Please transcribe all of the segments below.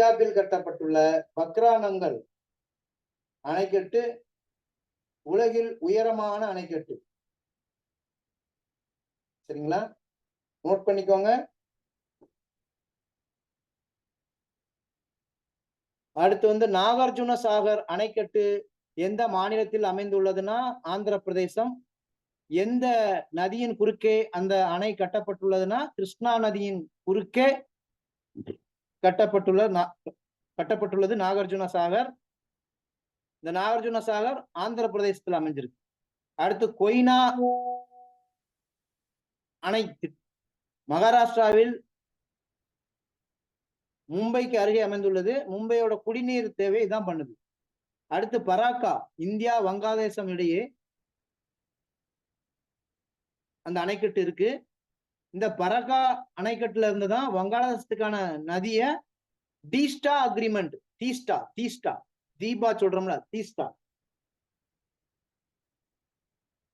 பஞ்சாபில் கட்டப்பட்டுள்ள பக்ரானங்கல் அணைக்கட்டு உலகில் உயரமான அணைக்கட்டு. சரிங்களா, நோட் பண்ணிக்கோங்க. அடுத்து வந்து நாகார்ஜுன சாகர் அணைக்கட்டு எந்த மாநிலத்தில் அமைந்துள்ளதுன்னா ஆந்திர பிரதேசம். எந்த நதியின் குறுக்கே அந்த அணை கட்டப்பட்டுள்ளதுன்னா கிருஷ்ணா நதியின் குறுக்கே கட்டப்பட்டுள்ளது நாகார்ஜுன சாகர். இந்த நாகார்ஜுன சாகர் ஆந்திர பிரதேசத்தில் அமைஞ்சிருக்கு. அடுத்து கொய்னா அணை மகாராஷ்டிராவில் மும்பைக்கு அருகே அமைந்துள்ளது. மும்பையோட குடிநீர் தேவை இதான் பண்ணுது. அடுத்து பராக்கா இந்தியா வங்காளதேசம் இடையே அந்த அணைக்கட்டு இருக்கு. இந்த பராக்கா அணைக்கட்டுல இருந்துதான் வங்காளதேசத்துக்கான நதிய டீஸ்டா அக்ரிமெண்ட், தீஸ்டா தீபா சொல்றோம்ல,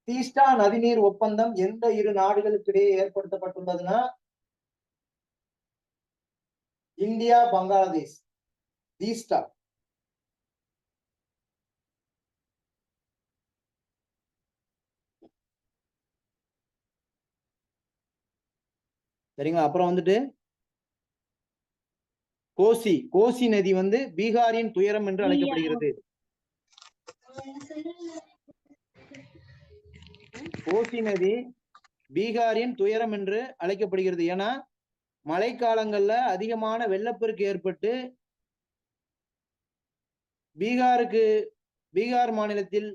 தீஸ்டா நதிநீர் ஒப்பந்தம் எந்த இரு நாடுகளுக்கு இடையே ஏற்படுத்தப்பட்டுள்ளதுன்னா இந்தியா பங்களாதேஷ். தீஸ்டா. சரிங்களா. அப்புறம் வந்துட்டு கோசி நதி வந்து பீகாரின் துயரம் என்று அழைக்கப்படுகிறது. கோசி நதி பீகாரின் துயரம் என்று அழைக்கப்படுகிறது. ஏன்னா மழைக்காலங்கள்ல அதிகமான வெள்ளப்பெருக்கு ஏற்பட்டு பீகார் மாநிலத்தில்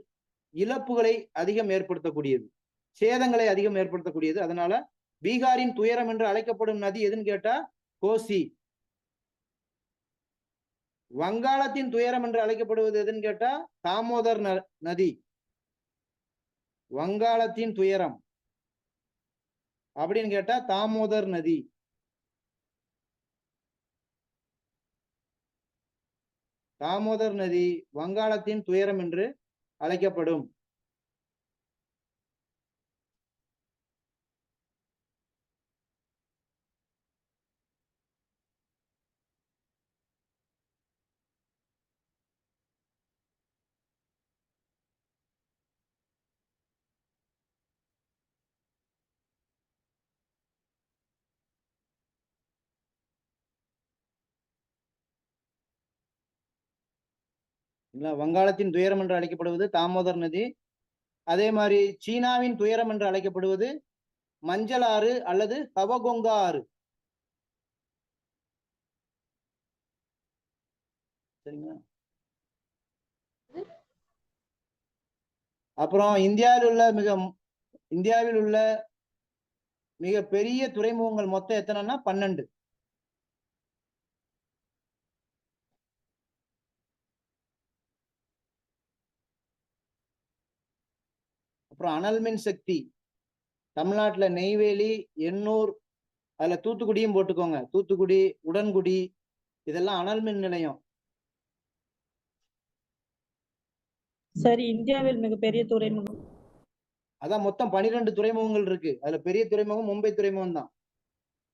இழப்புகளை அதிகம் ஏற்படுத்தக்கூடியது, சேதங்களை அதிகம் ஏற்படுத்தக்கூடியது. அதனால பீகாரின் துயரம் என்று அழைக்கப்படும் நதி எதுன்னு கேட்டா கோசி. வங்காளத்தின் துயரம் என்று அழைக்கப்படுவது எதுன்னு கேட்டா தாமோதர் நதி. வங்காளத்தின் துயரம் அப்படின்னு கேட்டா தாமோதர் நதி. தாமோதர் நதி வங்காளத்தின் துயரம் என்று அழைக்கப்படும். வங்காளத்தின் துயரம் என்று அழைக்கப்படுவது தாமோதர் நதி. அதே மாதிரி சீனாவின் துயரம் என்று அழைக்கப்படுவது மஞ்சள் ஆறு அல்லது தவகொங்கா ஆறு. சரிங்களா. அப்புறம் இந்தியாவில் உள்ள மிக பெரிய துறைமுகங்கள் மொத்தம் எத்தனைன்னா 12. அப்புறம் அனல் மின் சக்தி தமிழ்நாட்டுல நெய்வேலி, எண்ணூர், அதுல தூத்துக்குடியும் போட்டுக்கோங்க. தூத்துக்குடி, உடன்குடி இதெல்லாம் அனல் மின் நிலையம். சரி, இந்தியாவில் மிகப்பெரிய துறைமுகம் அதான் மொத்தம் 12 துறைமுகங்கள் இருக்கு. அதுல பெரிய துறைமுகம் மும்பை துறைமுகம் தான்.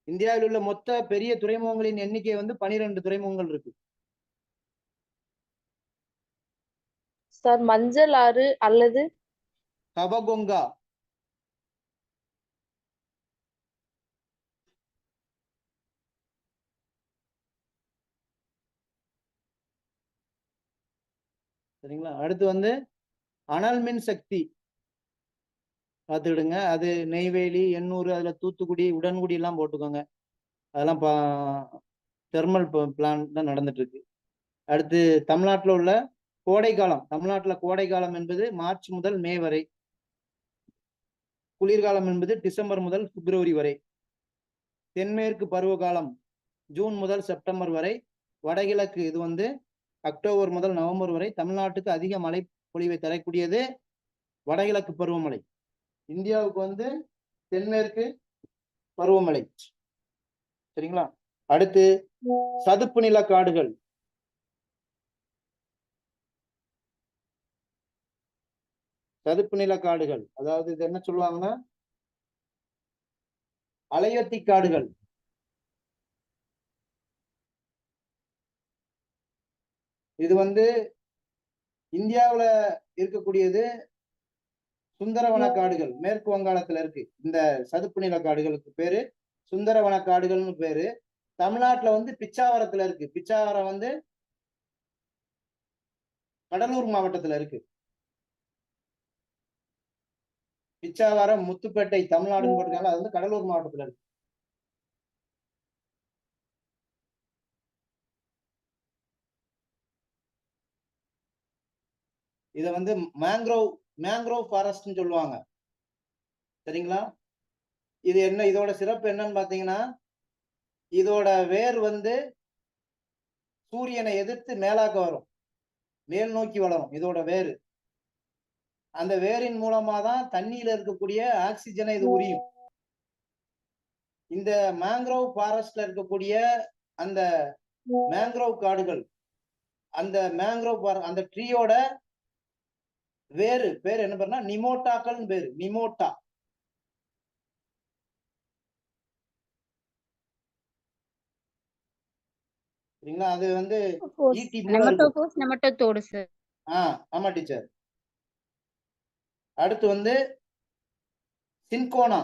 இந்தியாவில் உள்ள மொத்த பெரிய துறைமுகங்களின் எண்ணிக்கை வந்து 12 துறைமுகங்கள் இருக்கு. சார் மஞ்சள் ஆறு அல்லது தவகொங்கா. சரிங்களா. அடுத்து வந்து அனல் மின் சக்தி பார்த்துக்கிடுங்க. அது நெய்வேலி, எண்ணூர், அதுல தூத்துக்குடி, உடன்குடி எல்லாம் போட்டுக்கோங்க. அதெல்லாம் தெர்மல் பிளான்ட் தான் நடந்துட்டு இருக்கு. அடுத்து தமிழ்நாட்டில் உள்ள கோடைக்காலம். தமிழ்நாட்டுல கோடைக்காலம் என்பது மார்ச் முதல் மே வரை. குளிர்காலம் என்பது டிசம்பர் முதல் பிப்ரவரி வரை. தென்மேற்கு பருவகாலம் ஜூன் முதல் செப்டம்பர் வரை. வடகிழக்கு இது வந்து அக்டோபர் முதல் நவம்பர் வரை. தமிழ்நாட்டுக்கு அதிக மழை பொழிவை தரக்கூடியது வடகிழக்கு பருவமழை. இந்தியாவுக்கு வந்து தென்மேற்கு பருவமழை. சரிங்களா. அடுத்து சதுப்பு நில காடுகள். சதுப்பு நில காடுகள் அதாவது இது என்ன சொல்லுவாங்கன்னா அலையத்தி காடுகள். இது வந்து இந்தியாவுல இருக்கக்கூடியது சுந்தரவன காடுகள், மேற்கு வங்காளத்துல இருக்கு. இந்த சதுப்பு நில காடுகளுக்கு பேரு சுந்தரவன காடுகள்னு பேரு. தமிழ்நாட்டுல வந்து பிச்சாவரத்துல இருக்கு. பிச்சாவரம் வந்து கடலூர் மாவட்டத்துல இருக்கு. பிச்சாவரம், முத்துப்பேட்டை தமிழ்நாடுன்னு போட்டிருக்காங்க, அது வந்து கடலூர் மாவட்டத்துல இருக்கு. இத வந்து மேங்க்ரோவ் ஃபாரஸ்ட்னு சொல்லுவாங்க. சரிங்களா? இது என்ன, இதோட சிறப்பு என்னன்னு பாத்தீங்கன்னா, இதோட வேர் வந்து சூரியனை எதிர்த்து மேலாக்க வரும், மேல் நோக்கி வளரும் இதோட வேறு. அந்த வேரின் மூலமா தான் தண்ணியில இருக்கக்கூடிய ஆக்சிஜனை இது உரியும். இந்த மேங்க்ரோவ் ஃபாரஸ்ட்ல இருக்கக்கூடிய அந்த மேங்க்ரோவ் காடுகள், அந்த மேங்க்ரோவ் அந்த ட்ரீயோட வேறு பேர் என்ன பேருனா நிமோட்டாக்கள் பேரு. நிமோட்டா. சரிங்களா? அது வந்து ஈட்டி போல இருக்கும். நெமட்டோபோஸ் சார். ஆமா டீச்சர். அடுத்து வந்து சின்கோனா.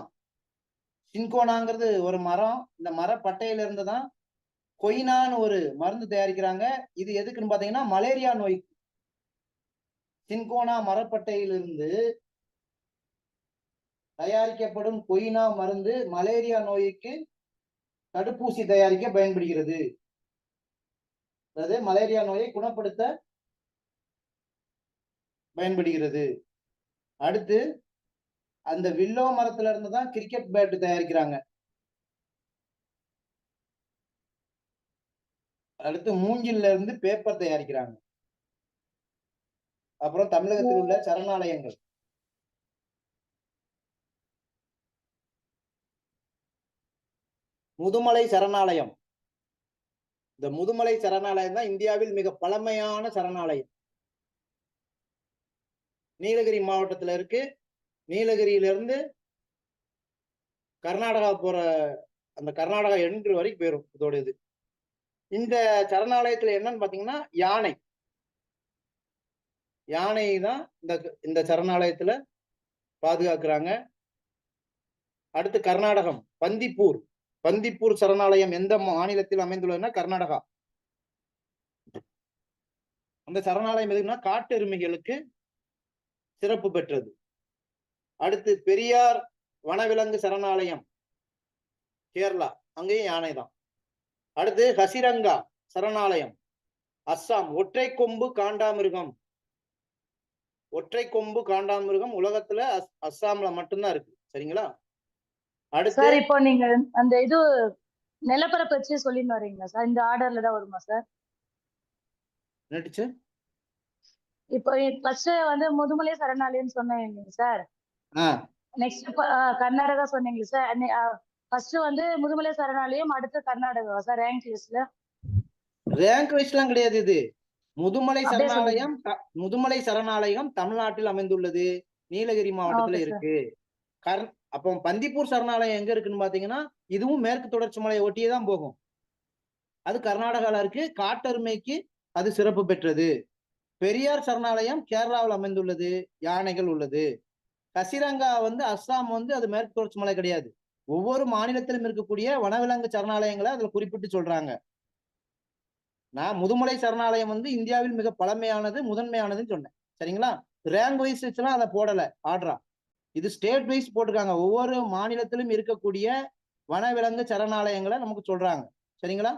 சின்கோனாங்கிறது ஒரு மரம். இந்த மரப்பட்டையில இருந்து தான் கொய்னான்னு ஒரு மருந்து தயாரிக்கிறாங்க. இது எதுக்குன்னு பாத்தீங்கன்னா மலேரியா நோய். சின்கோனா மரப்பட்டையிலிருந்து தயாரிக்கப்படும் கொய்னா மருந்து மலேரியா நோய்க்கு தடுப்பூசி தயாரிக்க பயன்படுகிறது. அதாவது மலேரியா நோயை குணப்படுத்த பயன்படுகிறது. அடுத்து அந்த வில்லோ மரத்துல இருந்து தான் கிரிக்கெட் பேட் தயாரிக்கிறாங்க. அடுத்து மூங்கில்ல இருந்து பேப்பர் தயாரிக்கிறாங்க. அப்புறம் தமிழகத்தில் உள்ள சரணாலயங்கள். முதுமலை சரணாலயம். இந்த முதுமலை சரணாலயம் தான் இந்தியாவில் மிக பழமையான சரணாலயம். நீலகிரி மாவட்டத்துல இருக்கு. நீலகிரியிலிருந்து கர்நாடகா போற அந்த கர்நாடகா எண்டு வரைக்கும் போயிரும் இதோட இது. இந்த சரணாலயத்துல என்னன்னு பாத்தீங்கன்னா யானை. யானை தான் இந்த சரணாலயத்துல பாதுகாக்கிறாங்க. அடுத்து கர்நாடகம், பந்திப்பூர் சரணாலயம் எந்த மாநிலத்தில் அமைந்துள்ளதுன்னா கர்நாடகா. அந்த சரணாலயம் எதுக்குன்னா காட்டு எருமைகளுக்கு சிறப்பு பெற்றது. அடுத்து பெரியார் வனவிலங்கு சரணாலயம் கேரளா, அங்கேயும் யானை தான். அடுத்து ஹசிரங்கா சரணாலயம் அஸ்ஸாம். ஒற்றை கொம்பு காண்டாமிருகம் உலகத்துல அஸ்ஸாம்ல மட்டும்தான் இருக்கு. சரிங்களா? அடுத்து சார் இப்போ நீங்க அந்த இது நிலப்பரப்பு வச்சு சொல்லிட்டு வரீங்களா சார்? இந்த ஆர்டர்ல தான் வருமா சார்? நடிச்சு இப்போ ஃபர்ஸ்ட் வந்து முதுமலை சரணாலயம் சொன்னீங்க சார். நெக்ஸ்ட் கர்நாடகா சொன்னீங்க சார். ஃபர்ஸ்ட் வந்து முதுமலை சரணாலயம், அடுத்து கர்நாடகா சார் ரேங்க் லிஸ்ட்ல? ரேங்க் வைஸ்லாம் கிடையாது. இது முதுமலை சரணாலயம் தமிழ்நாட்டில் அமைந்துள்ளது, நீலகிரி மாவட்டத்துல இருக்கு. அப்போ பந்திப்பூர் சரணாலயம் எங்க இருக்குன்னு பாத்தீங்கன்னா இதுவும் மேற்கு தொடர்ச்சி மலையை ஒட்டியே தான் போகும். அது கர்நாடகால இருக்கு. காட்டெருமைக்கு அது சிறப்பு பெற்றது. பெரியார் சரணாலயம் கேரளாவில் அமைந்துள்ளது, யானைகள் உள்ளது. கசிரங்கா வந்து அஸ்ஸாம், வந்து அது மேற்கு தொடர்ச்சி மலை கிடையாது. ஒவ்வொரு மாநிலத்திலும் இருக்கக்கூடிய வனவிலங்கு சரணாலயங்களை அதுல குறிப்பிட்டு சொல்றாங்க. நான் முதுமலை சரணாலயம் வந்து இந்தியாவில் மிக பழமையானது, முதன்மையானதுன்னு சொன்னேன். சரிங்களா? ரேங்க் வைஸ் வச்சுலாம் அதை போடல ஆர்டரா. இது ஸ்டேட் வைஸ் போட்டிருக்காங்க. ஒவ்வொரு மாநிலத்திலும் இருக்கக்கூடிய வனவிலங்கு சரணாலயங்களை நமக்கு சொல்றாங்க. சரிங்களா?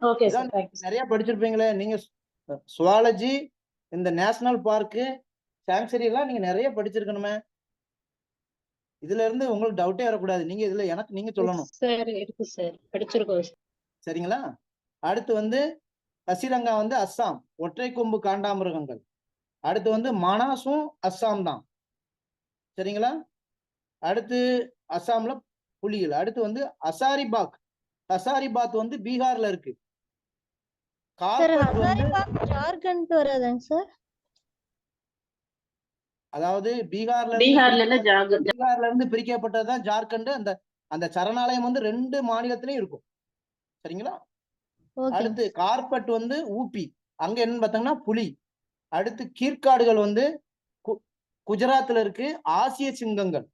Okay sir. நிறைய படிச்சிருப்பீங்களே நீங்க. சுவாலஜி, இந்த நேஷனல் பார்க்கு, சாங்சுரி எல்லாம் நீங்க நிறைய படிச்சிருக்கணுமே. இதுல இருந்து உங்களுக்கு டவுட்டே வரக்கூடாது. நீங்க இதுல எனக்கு நீங்க சொல்லணும். சார் இருக்கு சார், படிச்சிருக்கோம். சரிங்களா? அடுத்து வந்து கசிரங்கா வந்து அஸ்ஸாம், ஒற்றை கொம்பு காண்டாமிருகங்கள். அடுத்து வந்து மனாசும் அஸ்ஸாம் தான். சரிங்களா? அடுத்து அஸ்ஸாம்ல புலிகள். அடுத்து வந்து ஹசாரிபாத் வந்து பீகார்ல இருக்கு. ஜார்க்கண்ட் வராதாங்க சார்? அதாவது பீகார்ல இருந்து பிரிக்கப்பட்டதுதான் ஜார்க்கண்ட். அந்த சரணாலயம் வந்து 2 மாநிலத்திலயும் இருக்கும். சரிங்களா? அடுத்து கார்பட் வந்து ஊபி, அங்க என்னன்னு பார்த்தோம்னா புலி. அடுத்து கீர்காடுகள் வந்து குஜராத்ல இருக்கு. ஆசிய சிங்கங்கள்,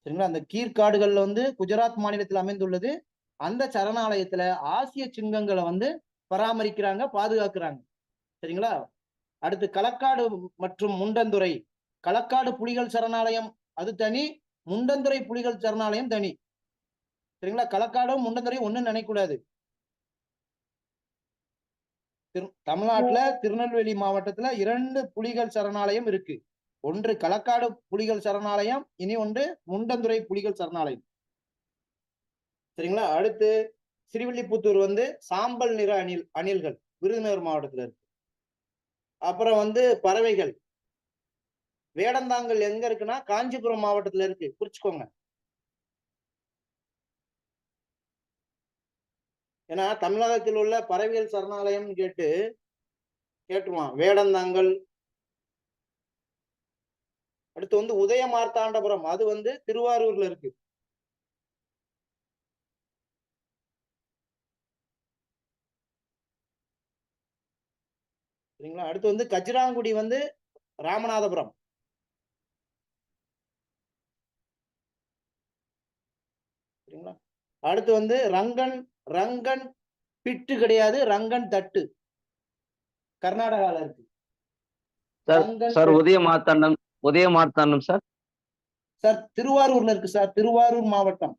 சரிங்களா? அந்த கீர்காடுகள்ல வந்து குஜராத் மாநிலத்தில் அமைந்துள்ளது. அந்த சரணாலயத்துல ஆசிய சிங்கங்களை வந்து பராமரிக்கிறாங்க, பாதுகாக்கிறாங்க, சரிங்களா? அடுத்து களக்காடு மற்றும் முண்டந்துறை. களக்காடு புலிகள் சரணாலயம் அது தனி, முண்டந்துறை புலிகள் சரணாலயம் தனி, சரிங்களா? களக்காடும் முண்டந்துறை ஒண்ணுன்னு நினைக்கக்கூடாது. தமிழ்நாட்டுல திருநெல்வேலி மாவட்டத்துல 2 புலிகள் சரணாலயம் இருக்கு. ஒன்று களக்காடு புலிகள் சரணாலயம், இனி ஒன்று முண்டந்துறை புலிகள் சரணாலயம், சரிங்களா? அடுத்து ஸ்ரீவில்லிபுத்தூர் வந்து சாம்பல் நிற அணில்கள் விருதுநகர் மாவட்டத்துல இருக்கு. அப்புறம் வந்து பறவைகள், வேடந்தாங்கல் எங்க இருக்குன்னா காஞ்சிபுரம் மாவட்டத்துல இருக்கு, குறிச்சுக்கோங்க. ஏன்னா தமிழகத்தில் உள்ள பறவைகள் சரணாலயம் கேட்டுருவான். வேடந்தாங்கல். அடுத்து வந்து உதயமார்த்தாண்டபுரம், அது வந்து திருவாரூர்ல இருக்கு. சரிங்களா? அடுத்து வந்து கச்சிராங்குடி வந்து ராமநாதபுரம். சரிங்களா? அடுத்து வந்து ரங்கன் பிட்டு கிடையாது, ரங்கன் தட்டு கர்நாடகால இருக்கு. Sir Udayamarthandam sir. சார் திருவாரூர்ல இருக்கு சார், திருவாரூர் மாவட்டம்.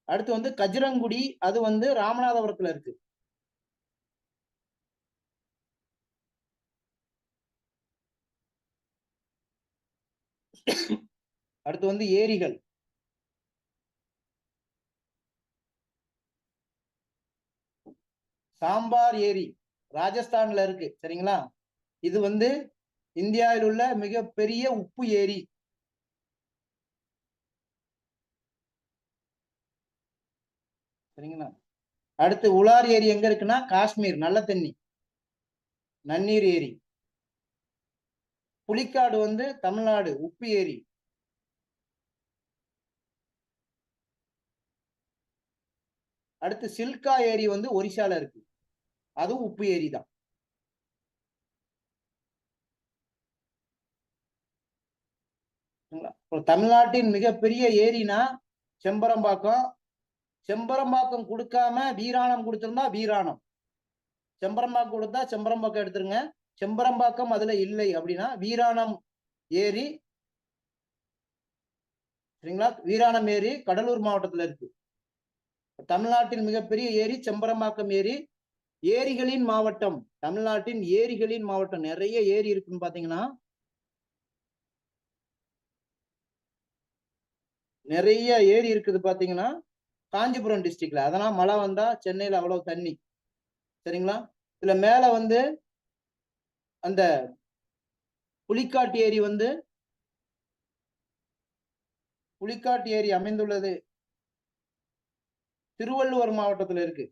அடுத்து வந்து கஜிரங்குடி, அது வந்து ராமநாதபுரத்துல இருக்கு. அடுத்து வந்து ஏரிகள். சாம்பார் ஏரி ராஜஸ்தான்ல இருக்கு, சரிங்களா? இது வந்து இந்தியாவில் உள்ள மிகப்பெரிய உப்பு ஏரி. சரிங்களா? அடுத்து உலார் ஏரி எங்க இருக்குன்னா காஷ்மீர், நல்ல தண்ணி நன்னீர் ஏரி. புலிக்காடு வந்து தமிழ்நாடு, உப்பு ஏரி. அடுத்து சில்கா ஏரி வந்து ஒரிசால இருக்கு, அதுவும் உப்பு ஏரி தான். தமிழ்நாட்டின் மிகப்பெரிய ஏரினா செம்பரம்பாக்கம். செம்பரம்பாக்கம் கொடுக்காம வீராணம் கொடுத்திருந்தா வீராணம், செம்பரம்பாக்கம் கொடுத்தா செம்பரம்பாக்கம் எடுத்துருங்க. செம்பரம்பாக்கம் அதுல இல்லை அப்படின்னா வீராணம் ஏரி, சரிங்களா? வீராணம் ஏரி கடலூர் மாவட்டத்துல இருக்கு. தமிழ்நாட்டின் மிகப்பெரிய ஏரி செம்பரம்பாக்கம் ஏரி. ஏரிகளின் மாவட்டம், தமிழ்நாட்டின் ஏரிகளின் மாவட்டம், நிறைய ஏரி இருக்குன்னு பாத்தீங்கன்னா நிறைய ஏரி இருக்குது பாத்தீங்கன்னா காஞ்சிபுரம் டிஸ்ட்ரிக்ட்ல. அதெல்லாம் மழை வந்தா சென்னையில அவ்வளவு தண்ணி, சரிங்களா? இதுல மேல வந்து அந்த புலிக்காட்டு ஏரி வந்து அமைந்துள்ளது திருவள்ளுவர் மாவட்டத்துல இருக்கு.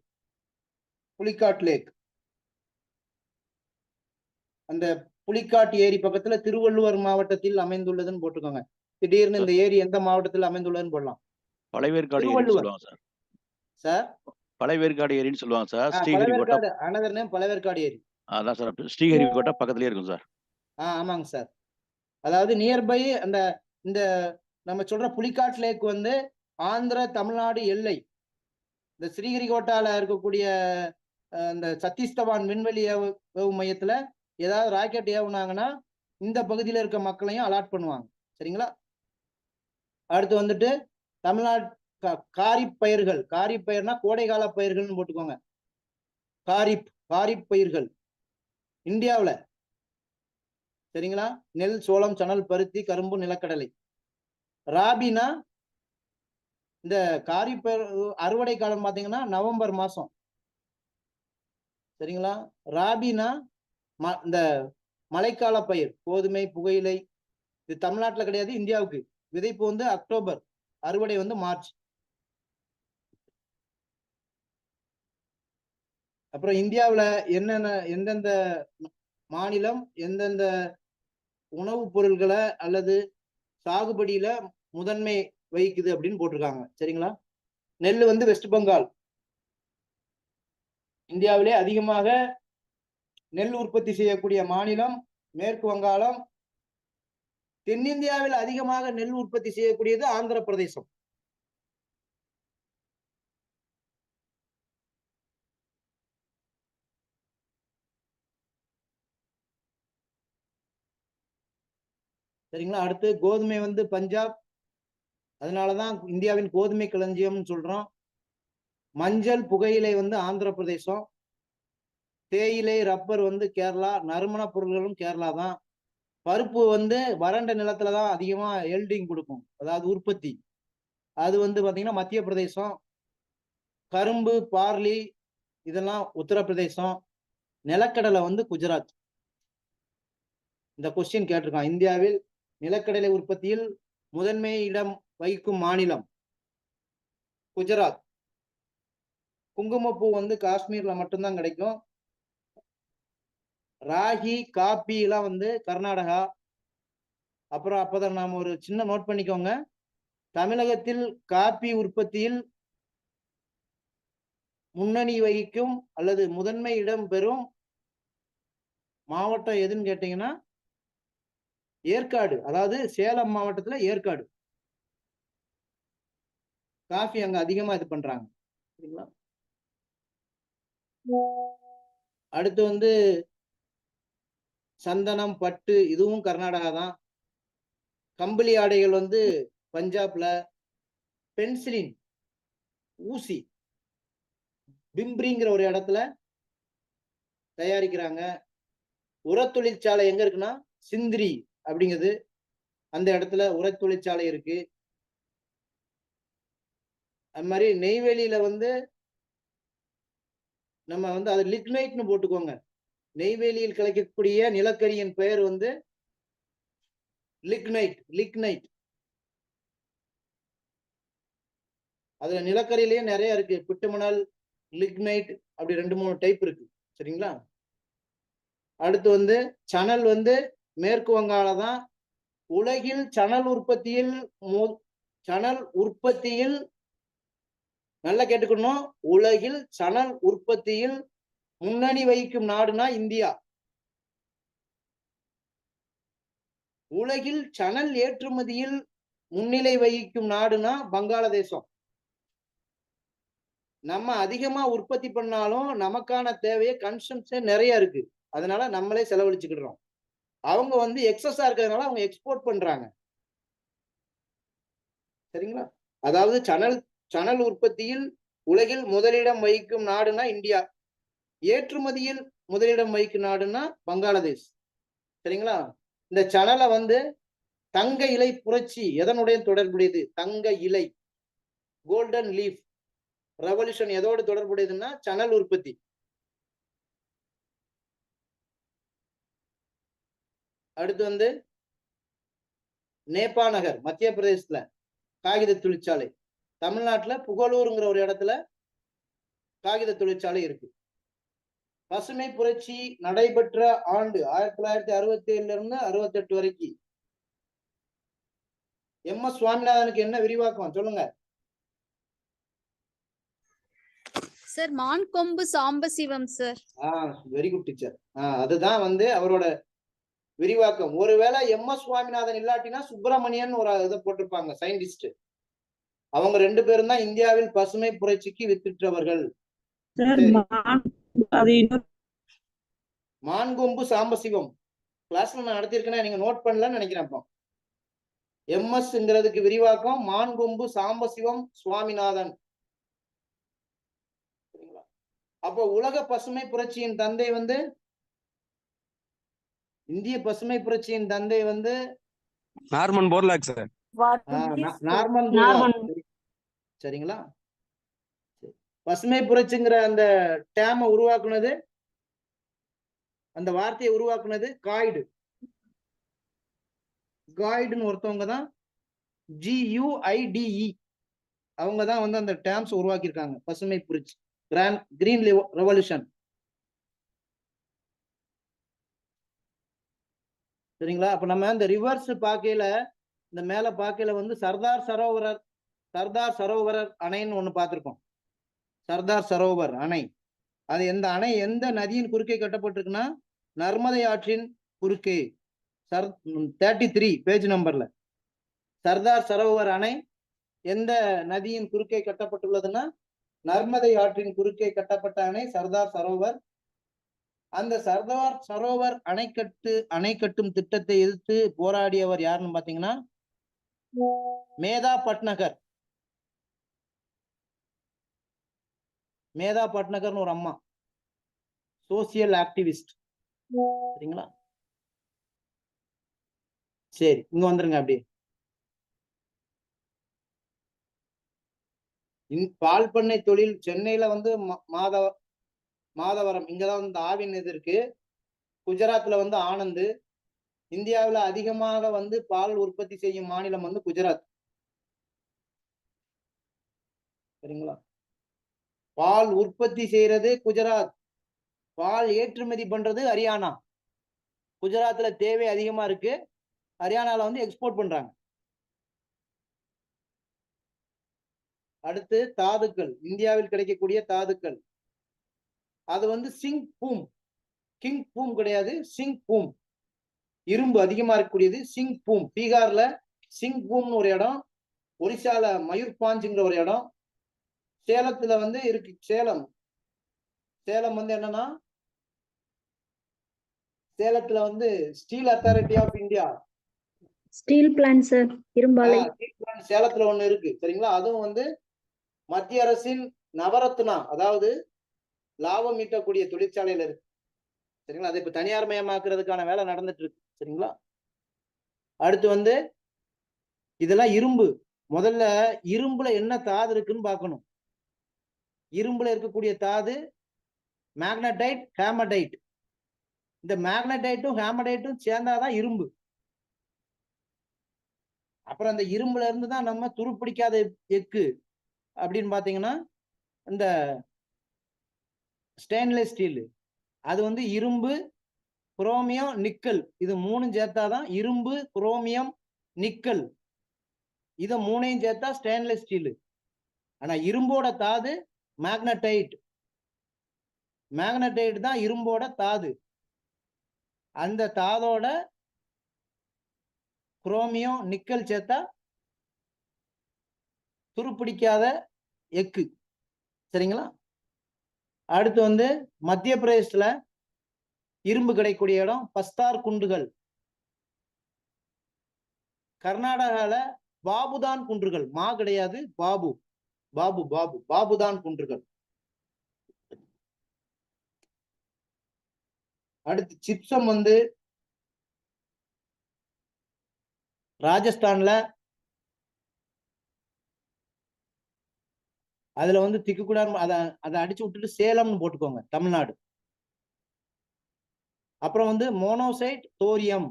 புலிக்காட் லேக், அந்த புலிக்காட்டு ஏரி பக்கத்துல திருவள்ளுவர் மாவட்டத்தில் அமைந்துள்ளதுன்னு போட்டுக்கோங்க. திடீர்னு இந்த ஏரி எந்த மாவட்டத்தில் அமைந்துள்ளதுன்னு போடலாம். பழைவேற்காடு ஏரின்னு சொல்லுவாங்க சார். சார் பழைவேற்காடு ஏரின்னு சொல்லுவாங்க சார். பழைவேற்காடு, another name பழைவேற்காடு ஏரி. அதான் சார், ஸ்ரீஹரிகோட்டா பக்கத்துலயே இருக்கும் சார். ஆமாங்க சார். அதாவது நியர்பை அந்த இந்த நம்ம சொல்ற புலிக்காட் லேக் வந்து ஆந்திர தமிழ்நாடு எல்லை. இந்த ஸ்ரீஹரிகோட்டால இருக்கக்கூடிய இந்த சதீஷ் தவான் விண்வெளி ஏவு மையத்துல ஏதாவது ராக்கெட் ஏவுனாங்கன்னா இந்த பகுதியில இருக்க மக்களையும் அலாட் பண்ணுவாங்க, சரிங்களா? அடுத்து வந்துட்டு தமிழ்நாடு காரிப் பயிர்கள். காரிப் பயிர்னா கோடைகால பயிர்கள்னு போட்டுக்கோங்க. காரிப் பயிர்கள் இந்தியாவுல, சரிங்களா? நெல், சோளம், சணல், பருத்தி, கரும்பு, நிலக்கடலை. ராபினா இந்த காரிப் அறுவடை காலம் பாத்தீங்கன்னா நவம்பர் மாசம், சரிங்களா? ராபினா இந்த மழைக்கால பயிர், கோதுமை, புகையிலை. இது தமிழ்நாட்டுல கிடையாது, இந்தியாவுக்கு. விதைப்பு வந்து அக்டோபர், அறுவடை வந்து மார்ச். அப்புறம் இந்தியாவுல எந்தெந்த மாநிலம் எந்தெந்த உணவுப் பொருள்களை அல்லது சாகுபடியில முதன்மை வகிக்குது அப்படின்னு போட்டிருக்காங்க. சரிங்களா? நெல் வந்து வெஸ்ட் பெங்கால். இந்தியாவிலே அதிகமாக நெல் உற்பத்தி செய்யக்கூடிய மாநிலம் மேற்கு வங்காளம். தென்னிந்தியாவில் அதிகமாக நெல் உற்பத்தி செய்யக்கூடியது ஆந்திர பிரதேசம். சரிங்களா? அடுத்து கோதுமை வந்து பஞ்சாப். அதனாலதான் இந்தியாவின் கோதுமை களஞ்சியம்னு சொல்றோம். மஞ்சள் புகையிலை வந்து ஆந்திர பிரதேசம். தேயிலை ரப்பர் வந்து கேரளா. நறுமண பொருள்களும் கேரளா தான். பருப்பு வந்து வறண்ட நிலத்துலதான் அதிகமா எல்டிங் கொடுக்கும், அதாவது உற்பத்தி. அது வந்து பாத்தீங்கன்னா மத்திய பிரதேசம். கரும்பு பார்லி இதெல்லாம் உத்தரப்பிரதேசம். நிலக்கடலை வந்து குஜராத். இந்த கொஸ்டின் கேட்டிருக்கான். இந்தியாவில் நிலக்கடலை உற்பத்தியில் முதன்மை இடம் வகிக்கும் மாநிலம் குஜராத். குங்குமப்பூ வந்து காஷ்மீர்ல மட்டும்தான் கிடைக்கும். ராகி காப்பி எல்லாம் வந்து கர்நாடகா. அப்புறம் அப்பதான் நாம ஒரு சின்ன நோட் பண்ணிக்கோங்க. தமிழகத்தில் காப்பி உற்பத்தியில் முன்னணி வகிக்கும் அல்லது முதன்மை இடம் பெறும் மாவட்டம் எதுன்னு கேட்டீங்கன்னா ஏற்காடு. அதாவது சேலம் மாவட்டத்துல ஏற்காடு. காஃபி அங்க அதிகமா இது பண்றாங்க. சரிங்களா? அடுத்து வந்து சந்தனம் பட்டு இதுவும் கர்நாடகா தான். கம்பளி ஆடைகள் வந்து பஞ்சாப்ல. பென்சிலின் ஊசி பிம்பிரிங்கிற ஒரு இடத்துல தயாரிக்கிறாங்க. உர தொழிற்சாலை எங்க இருக்குன்னா சிந்திரி அப்படிங்கிறது, அந்த இடத்துல உர தொழிற்சாலை இருக்கு. அது மாதிரி நெய்வேலியில வந்து நம்ம வந்து அது லிக்னைட்னு போட்டுக்கோங்க. நெய்வேலியில் கிடைக்கக்கூடிய நிலக்கரியின் பெயர் வந்து லிக்னைட். லிக்னைட் அதுல நிலக்கரியிலேயே நிறைய இருக்கு. பிட்டுமணல், லிக்னைட், அப்படி 2-3 டைப் இருக்கு. சரிங்களா? அடுத்து வந்து சணல் வந்து மேற்கு வங்காள தான். உலகில் சணல் உற்பத்தியில் நல்லா கேட்டுக்கணும். உலகில் சணல் உற்பத்தியில் முன்னணி வகிக்கும் நாடுனா இந்தியா. உலகில் சணல் ஏற்றுமதியில் முன்னிலை வகிக்கும் நாடுனா வங்காளதேசம். நம்ம அதிகமா உற்பத்தி பண்ணாலும் நமக்கான தேவையை கன்சம்ஷன் நிறைய இருக்கு. அதனால நம்மளே செலவழிச்சுக்கிடுறோம். அவங்க வந்து எக்ஸஸா இருக்கிறதுனால அவங்க எக்ஸ்போர்ட் பண்றாங்க. சரிங்களா? அதாவது சணல் உற்பத்தியில் உலகில் முதலிடம் வகிக்கும் நாடுனா இந்தியா. ஏற்றுமதியில் முதலிடம் வகிக்கும் நாடுனா பங்களாதேஷ். சரிங்களா? இந்த சணலை வந்து தங்க இலை புரட்சி எதனுடைய தொடர்புடையது? தங்க இலை, கோல்டன் லீஃப் ரெவல்யூஷன் எதோடு தொடர்புடையதுன்னா சணல் உற்பத்தி. அடுத்து வந்து நேபா நகர் மத்திய பிரதேசத்துல காகித தொழிற்சாலை. தமிழ்நாட்டுல புகழூருங்கிற ஒரு இடத்துல காகித தொழிற்சாலை இருக்கு. பசுமை புரட்சி நடைபெற்ற ஆண்டு 1967 இருந்து 68 வரைக்கும். MS சுவாமிநாதனுக்கு என்ன விரிவாக்கம் சொல்லுங்க sir. Mankombu Sambasivam sir. Very good teacher. அதுதான் வந்து அவரோட விரிவாக்கம். ஒருவேளை MS சுவாமிநாதன் இல்லாட்டினா சுப்பிரமணியன் ஒரு இதை போட்டிருப்பாங்க, சயின்டிஸ்ட். அவங்க 2 பேரும் தான் இந்தியாவில் பசுமை புரட்சிக்கு வித்திட்டவர்கள். மான்கொம்பு சாம்பசிவம் கிளாஸ்ல நான் நடத்திருக்கேன், நீங்க நோட் பண்ணலன்னு நினைக்கிறேன். MS விரிவாக்கம் மான்கொம்பு சாம்பசிவம் சுவாமிநாதன். அப்போ உலக பசுமை புரட்சியின் தந்தை வந்து, இந்திய பசுமை புரட்சியின் தந்தை வந்து நார்மன் போர்லாக் சார். நார்மன். சரிங்களா? பசுமை புரட்சிங்கிற அந்த டேமை உருவாக்குனது, அந்த வார்த்தையை உருவாக்குனது காய்டு. காய்டுன்னு ஒருத்தவங்க தான், GUIDE. அவங்க தான் வந்து அந்த டேம்ஸ் உருவாக்கியிருக்காங்க. பசுமை புரட்சி, கிரீன் ரெவல்யூஷன். சரிங்களா? அப்ப நம்ம இந்த ரிவர்ஸ் பார்க்கையில இந்த மேல பார்க்கல வந்து சர்தார் சரோவரர் அணைன்னு ஒண்ணு பார்த்திருக்கோம். சர்தார் சரோவர் அணை. அது எந்த நதியின் குறுக்கே கட்டப்பட்டிருக்குன்னா நர்மதை ஆற்றின் குறுக்கே. 33 பேஜ் நம்பர்ல சர்தார் சரோவர் அணை எந்த நதியின் குறுக்கே கட்டப்பட்டுள்ளதுன்னா நர்மதை ஆற்றின் குறுக்கே கட்டப்பட்ட அணை சர்தார் சரோவர். அந்த சர்தார் சரோவர் அணை கட்டும் திட்டத்தை எதிர்த்து போராடியவர் யாருன்னு பாத்தீங்கன்னா மேதா பட்நகர்னு ஒரு அம்மா, சோசியல் ஆக்டிவிஸ்ட். சரிங்களா? சரி, இங்க வந்துருங்க. அப்படி பால் பண்ணை தொழில் சென்னையில வந்து மாதவரம், இங்கதான் வந்து ஆவின் இது இருக்கு. குஜராத்ல வந்து ஆனந்த். இந்தியாவில் அதிகமாக வந்து பால் உற்பத்தி செய்யும் மாநிலம் வந்து குஜராத். சரிங்களா? பால் உற்பத்தி செய்யறது குஜராத், பால் ஏற்றுமதி பண்றது ஹரியானா. குஜராத்ல தேவை அதிகமா இருக்கு, ஹரியானால வந்து எக்ஸ்போர்ட் பண்றாங்க. அடுத்து தாதுக்கள், இந்தியாவில் கிடைக்கக்கூடிய தாதுக்கள். அது வந்து சிங் பூம் கிடையாது, சிங் பூம். இரும்பு அதிகமா இருக்கக்கூடியது சிங் பூம். பீகார்ல சிங் பூம்னு ஒரு இடம், ஒரிசால மயூர்பாஞ்சுங்கிற ஒரு இடம், சேலத்துல வந்து இருக்கு. சேலம் வந்து என்னன்னா சேலத்துல வந்து steel authority of India, steel plant sir, இரும்பாலை. சேலத்துல ஒண்ணு இருக்கு. சரிங்களா? அதுவும் வந்து மத்திய அரசின் நவரத்னா, அதாவது லாபம் ஈட்டக்கூடிய தொழிற்சாலையில இருக்கு. சரிங்களா? அதை இப்ப தனியார் மயமாக்குறதுக்கான வேலை நடந்துட்டு இருக்கு. சரிங்களா? அடுத்து வந்து இதெல்லாம் இரும்பு. முதல்ல இரும்புல என்ன தாது இருக்குன்னு பார்க்கணும். இரும்புல இருக்கக்கூடிய தாது மேக்னடைட், ஹேமடைட். இந்த மேக்னடைட்டும் ஹேமடைட்டும் சேர்ந்தாதான் இரும்பு. அப்புறம் அந்த இரும்புல இருந்து தான் நம்ம துருப்பிடிக்காத எக்கு அப்படின்னு பாத்தீங்கன்னா இந்த ஸ்டெயின்லெஸ் ஸ்டீல். அது வந்து இரும்பு, குரோமியம், நிக்கல். இது மூணும் சேர்த்தாதான் இரும்பு, குரோமியம், நிக்கல். இதை மூணையும் சேர்த்தா ஸ்டெயின்லெஸ் ஸ்டீல். ஆனா இரும்போட தாது மேக்னடைட். மேக்னடைட் தான் இரும்போட தாது. அந்த தாதோட குரோமியம், நிக்கல் சேர்த்தா துருப்பிடிக்காத எக்கு. சரிங்களா? அடுத்து வந்து மத்திய பிரதேசத்துல இரும்பு கிடைக்கக்கூடிய இடம் பஸ்தார் குன்றுகள். கர்நாடகால பாபுதான் குன்றுகள். மா கிடையாது, பாபுதான் குன்றுகள். அடுத்து சிப்சம் வந்து ராஜஸ்தான்ல. அதுல வந்து திக்குக்குடார் அதை அடிச்சு விட்டுட்டு சேலம்னு போட்டுக்கோங்க, தமிழ்நாடு. அப்புறம் வந்து மோனோசைட், தோரியம்.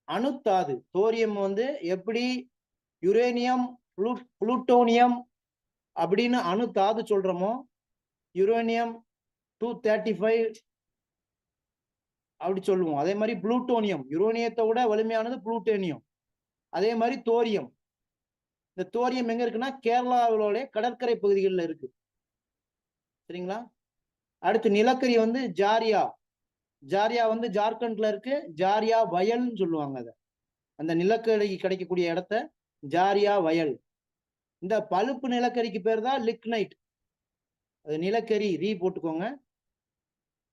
அணுத்தாது. தோரியம் வந்து எப்படி யுரேனியம், புளூட்டோனியம் அப்படின்னு அணுத்தாது சொல்றோமோ, யுரேனியம் 235 அப்படி சொல்லுவோம். அதே மாதிரி புளூட்டோனியம், யுரேனியத்தை விட வலிமையானது புளூட்டோனியம். அதே மாதிரி தோரியம். இந்த தோரியம் எங்க இருக்குன்னா கேரளாவிலோட கடற்கரை பகுதிகளில் இருக்கு. சரிங்களா? அடுத்து நிலக்கரி வந்து ஜாரியா வந்து ஜார்க்கண்ட்ல இருக்கு. ஜாரியா வயல்னு சொல்லுவாங்க. அதை அந்த நிலக்கரி கிடைக்கக்கூடிய இடத்த ஜாரியா வயல். இந்த பழுப்பு நிலக்கரிக்கு பேர் தான் லிக்னைட். அது நிலக்கரி ரீ போட்டுக்கோங்க.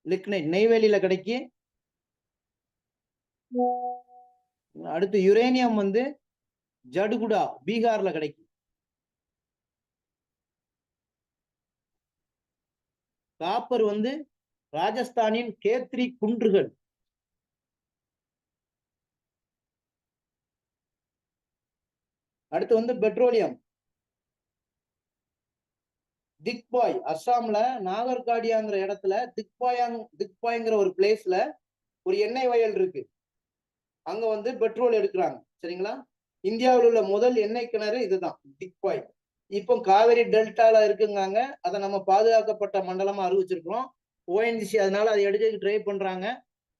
லிக்னைட் நெய்வேலியில கிடைக்கு. அடுத்து யுரேனியம் வந்து ஜடுகுடா, பீகார்ல கிடைக்கும். காப்பர் வந்து ராஜஸ்தானின் கேத்ரி குன்றுகள். அடுத்து வந்து பெட்ரோலியம் திக்பாய், அஸ்ஸாம்ல நாகர்காடியாங்கிற இடத்துல திக்பாய்ங்கிற ஒரு பிளேஸ்ல ஒரு எண்ணெய் வயல் இருக்கு. அங்க வந்து பெட்ரோல் எடுக்கிறாங்க. சரிங்களா? இந்தியாவில் உள்ள முதல் எண்ணெய் கிணறு இதுதான், திக்பாய். இப்போ காவிரி டெல்டால இருக்குங்காங்க. அதை நம்ம பாதுகாக்கப்பட்ட மண்டலமா அறிவிச்சிருக்கிறோம். ஓஎன்ஜிசி அதனால அதை எடுக்க ட்ரை பண்றாங்க.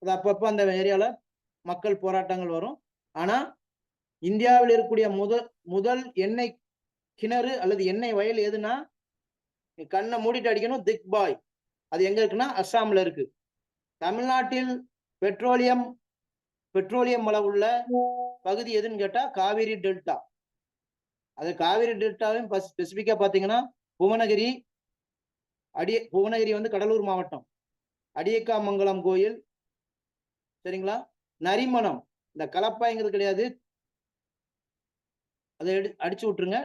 அது அப்பப்போ அந்த ஏரியால மக்கள் போராட்டங்கள் வரும். ஆனா இந்தியாவில் இருக்கக்கூடிய முதல் எண்ணெய் கிணறு அல்லது எண்ணெய் வயல் எதுனா, கண்ணை மூடிட்டு அடிக்கணும், திக்பாய். அது எங்க இருக்குன்னா அஸ்ஸாம்ல இருக்கு. தமிழ்நாட்டில் பெட்ரோலியம் வளம் உள்ள பகுதி எதுன்னு கேட்டா காவிரி டெல்டா. அது காவிரி டெல்டாவையும் ஸ்பெசிபிக்கா பாத்தீங்கன்னா புவனகிரி வந்து கடலூர் மாவட்டம், அடியக்காமங்கலம் கோயில், சரிங்களா? நரிமணம், இந்த கலப்பாய்ங்கிறது கிடையாது, அதை அடிச்சு விட்டுருங்க.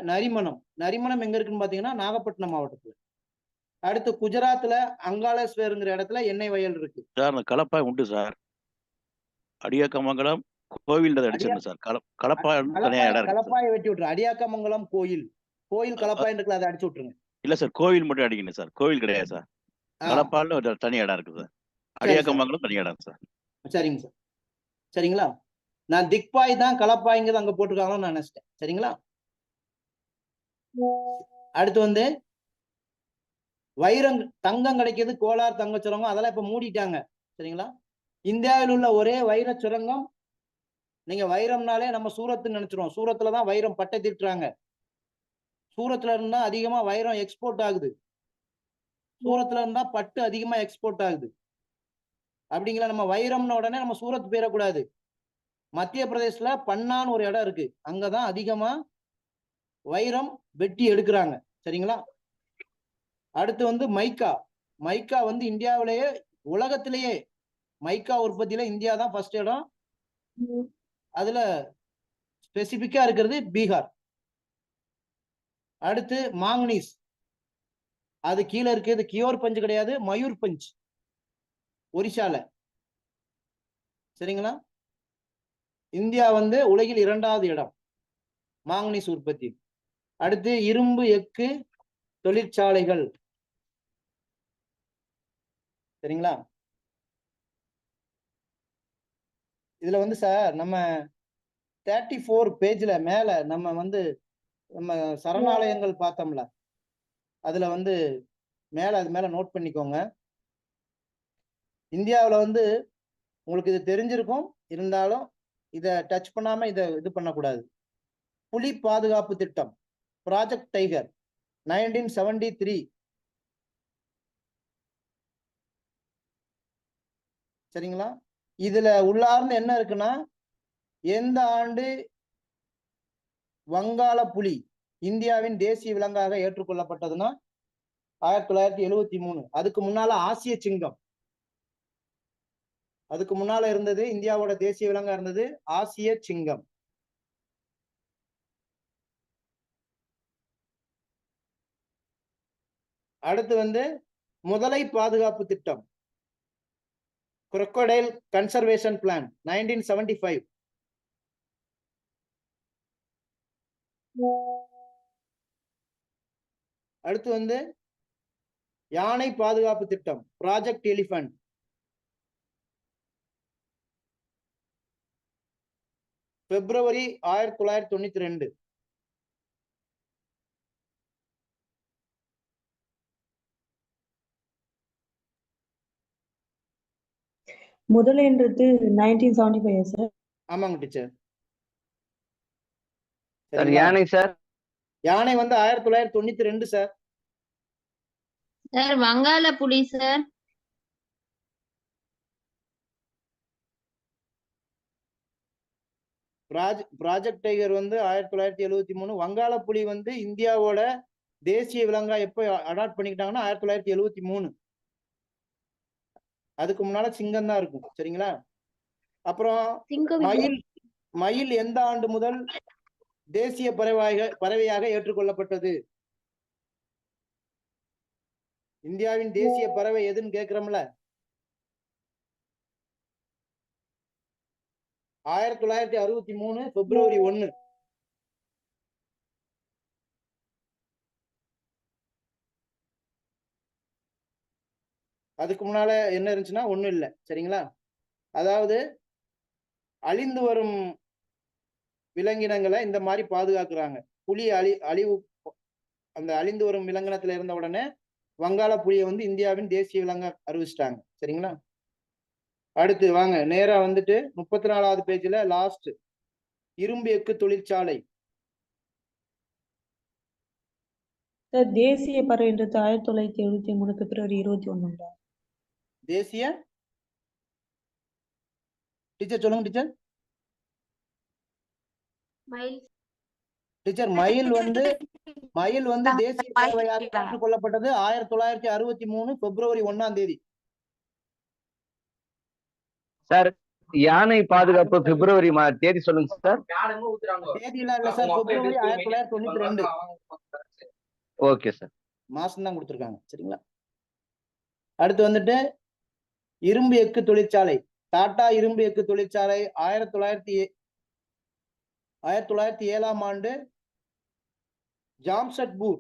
நரிமணம் எங்க இருக்குன்னு பாத்தீங்கன்னா நாகப்பட்டினம் மாவட்டத்துல. அடுத்து குஜராத்ல அங்காளேஸ்வருங்கிற இடத்துல எண்ணெய் வயல் இருக்கு சார். அந்த கலப்பாய் உண்டு சார். அடியாக்கமங்கலம் கோவில் அடிச்சிருந்தேன் சார். கலப்பாய் தனியா இடம் இருக்கு. கலப்பாயை வெட்டி விட்டுரு. அடியாக்கமங்கலம் கோயில் கலப்பாய் இருக்குல்ல, அதை அடிச்சு விட்டுருங்க. இல்ல சார், கோவில் மட்டும் அடிக்கணும் சார். கோவில் கிடையாது சார். கலப்பால்னு ஒரு தனி இடம் இருக்கு சார். அடியாக்கமங்கலம் தனி இடம் சார். சரிங்க சார், சரிங்களா? நான் திக்பாய் தான் கலப்பாய்ங்கிறது அங்க போட்டிருக்காங்களோ நான் நினைச்சிட்டேன். சரிங்களா? அடுத்து வந்து தங்கம் கிடைக்கிறது கோலார் தங்க சுரங்கம், அதெல்லாம் இப்ப மூடிட்டாங்க. சரிங்களா? இந்தியாவில் உள்ள ஒரே வைர சுரங்கம், நீங்க வைரம்னாலே நம்ம சூரத்துன்னு நினைச்சிருவோம். சூரத்துலதான் வைரம் பட்டை திட்டுறாங்க. சூரத்துல இருந்தா அதிகமா வைரம் எக்ஸ்போர்ட் ஆகுது. சூரத்துல இருந்தா பட்டு அதிகமா எக்ஸ்போர்ட் ஆகுது. அப்படிங்கிற நம்ம வைரம்னு உடனே நம்ம சூரத் போயிடக்கூடாது. மத்திய பிரதேசல பன்னான்னு ஒரு இடம் இருக்கு, அங்கதான் அதிகமா வைரம் வெட்டி எடுக்கிறாங்க. சரிங்களா? அடுத்து வந்து மைக்கா வந்து இந்தியாவிலேயே உலகத்திலேயே மைக்கா உற்பத்தியில இந்தியா தான் ஃபர்ஸ்ட் இடம். அதுல ஸ்பெசிபிக்கா இருக்கிறது பீகார். அடுத்து மாங்கனீஸ், அது கீழே இருக்குது. கியோர் பஞ்சு கிடையாது, மயூர் பஞ்ச், ஒரிசால. சரிங்களா? இந்தியா வந்து உலகில் 2வது இடம் மாங்கனீஸ் உற்பத்தி. அடுத்து இரும்பு எஃகு தொழிற்சாலைகள். சரிங்களா? இதுல வந்து சார் நம்ம 34 பேஜ்ல மேல நம்ம சரணாலயங்கள் பார்த்தோம்ல, அதுல வந்து அது மேல நோட் பண்ணிக்கோங்க. இந்தியாவில் வந்து உங்களுக்கு இது தெரிஞ்சிருக்கும், இருந்தாலும் இதை டச் பண்ணாம இது பண்ணக்கூடாது. புலி பாதுகாப்பு திட்டம், ப்ராஜெக்ட் டைகர், 1973. சரிங்களா? இதுல உள்ளார்ந்து என்ன இருக்குன்னா, எந்த ஆண்டு வங்காள புலி இந்தியாவின் தேசிய விலங்காக ஏற்றுக்கொள்ளப்பட்டதுன்னா 1973. அதுக்கு முன்னால ஆசிய சிங்கம், அதுக்கு முன்னால இருந்தது இந்தியாவோட தேசிய விலங்கா இருந்தது ஆசிய சிங்கம். அடுத்து வந்து முதலை பாதுகாப்பு திட்டம், crocodile conservation plan, 1975. அடுத்து வந்து யானை பாதுகாப்பு திட்டம், ப்ராஜெக்ட் எலிஃபண்ட், பிப்ரவரி 1992. முதலைன்றது 1975 சார். ஆமாங்க டீச்சர். சார் யானை சார், யானை வந்து 1992 சார். சார் வங்காள புலி சார். ப்ராஜெக்ட் டைகர் வந்து 1973. வங்காள புலி வந்து இந்தியாவோட தேசிய விலங்கா எப்போ அடாப்ட் பண்ணிக்கிட்டாங்கன்னா 1973. அதுக்கு முன்னால சிங்கம் தான் இருக்கும். சரிங்களா? அப்புறம் மயில் எந்த ஆண்டு முதல் தேசிய பறவையாக ஏற்றுக்கொள்ளப்பட்டது? இந்தியாவின் தேசிய பறவை எதுன்னு கேக்குறோம்ல, 1963 பிப்ரவரி 1. அதுக்கு முன்னால என்ன இருந்துச்சுன்னா ஒண்ணும் இல்லை. சரிங்களா? அதாவது அழிந்து வரும் விலங்கினங்களை இந்த மாதிரி பாதுகாக்கிறாங்க. புலி அழிவு அந்த அழிந்து வரும் விலங்கினத்துல இருந்த உடனே வங்காள புலியை வந்து இந்தியாவின் தேசிய விலங்கா அறிவிச்சிட்டாங்க. சரிங்களா? அடுத்து வாங்க நேரா வந்துட்டு 34வது பேஜ்ல லாஸ்ட் இரும்பு எஃகு தொழிற்சாலை. சார் தேசிய பறவைன்றது 1973 பிப்ரவரி 21. தேசிய டீச்சர் சொல்லுங்க டீச்சர். மயில் டீச்சர் மயில் வந்து தேசிய பறவையாக ஏற்றுக்கொள்ளப்பட்டது 1963 பிப்ரவரி 1ஆம் தேதி. சார் யானை பாதுகாப்பு பிப்ரவரி தேதி சொல்லுங்க சார். தேதியெல்லாம் இல்ல சார், பிப்ரவரி 1992 ஓகே சார். மாசம் தான் கொடுத்துருக்காங்க. சரிங்களா? அடுத்து வந்துட்டு இரும்பு எஃகு தொழிற்சாலை. டாடா இரும்பு எஃகு தொழிற்சாலை 1907ஆம் ஆண்டு ஜாம்ஷெட்பூர்,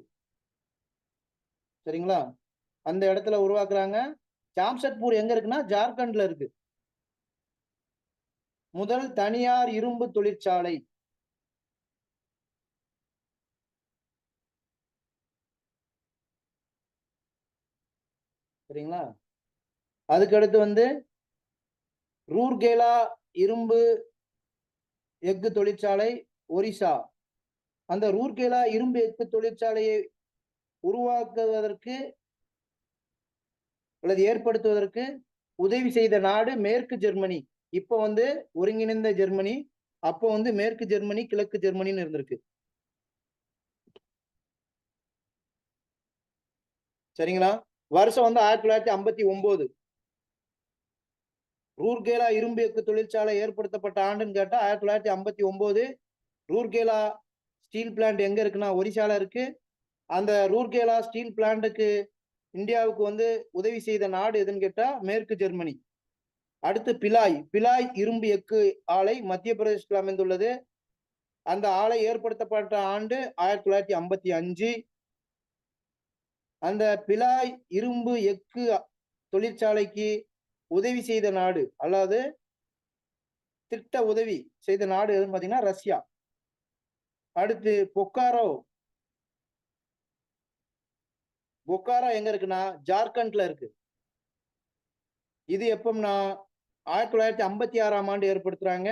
சரிங்களா, அந்த இடத்துல உருவாக்குறாங்க. ஜாம்ஷெட்பூர் எங்க இருக்குன்னா ஜார்க்கண்ட்ல இருக்கு. முதல் தனியார் இரும்பு தொழிற்சாலை. சரிங்களா? அதுக்கு அடுத்து வந்து ரூர்கேலா இரும்பு எஃகு தொழிற்சாலை ஒரிசா. அந்த ரூர்கேலா இரும்பு எஃகு தொழிற்சாலையை உருவாக்குவதற்கு அல்லது ஏற்படுத்துவதற்கு உதவி செய்த நாடு மேற்கு ஜெர்மனி. இப்போ வந்து ஒருங்கிணைந்த ஜெர்மனி, அப்போ வந்து மேற்கு ஜெர்மனி கிழக்கு ஜெர்மனின்னு இருந்திருக்கு. சரிங்களா? வருஷம் வந்து 1959. ரூர்கேலா இரும்பு எஃகு தொழிற்சாலை ஏற்படுத்தப்பட்ட ஆண்டுன்னு கேட்டா 1959. ரூர்கேலா ஸ்டீல் பிளான்ட் எங்க இருக்குன்னா ஒரிசால இருக்கு. அந்த ரூர்கேலா ஸ்டீல் பிளான்ட்டுக்கு இந்தியாவுக்கு வந்து உதவி செய்த நாடு எதுன்னு கேட்டா மேற்கு ஜெர்மனி. அடுத்து பிலாய் இரும்பு எஃகு ஆலை மத்திய பிரதேசத்தில் அமைந்துள்ளது. அந்த ஆலை ஏற்படுத்தப்பட்ட ஆண்டு 1955. அந்த பிலாய் இரும்பு எஃகு தொழிற்சாலைக்கு உதவி செய்த நாடு அதாவது திட்ட உதவி செய்த நாடு எதுன்னு பாத்தீங்கன்னா ரஷ்யா. அடுத்து பொக்காரோ எங்க இருக்குன்னா ஜார்க்கண்ட்ல இருக்கு. இது எப்பம்னா 1956ஆம் ஆண்டு ஏற்படுத்துறாங்க.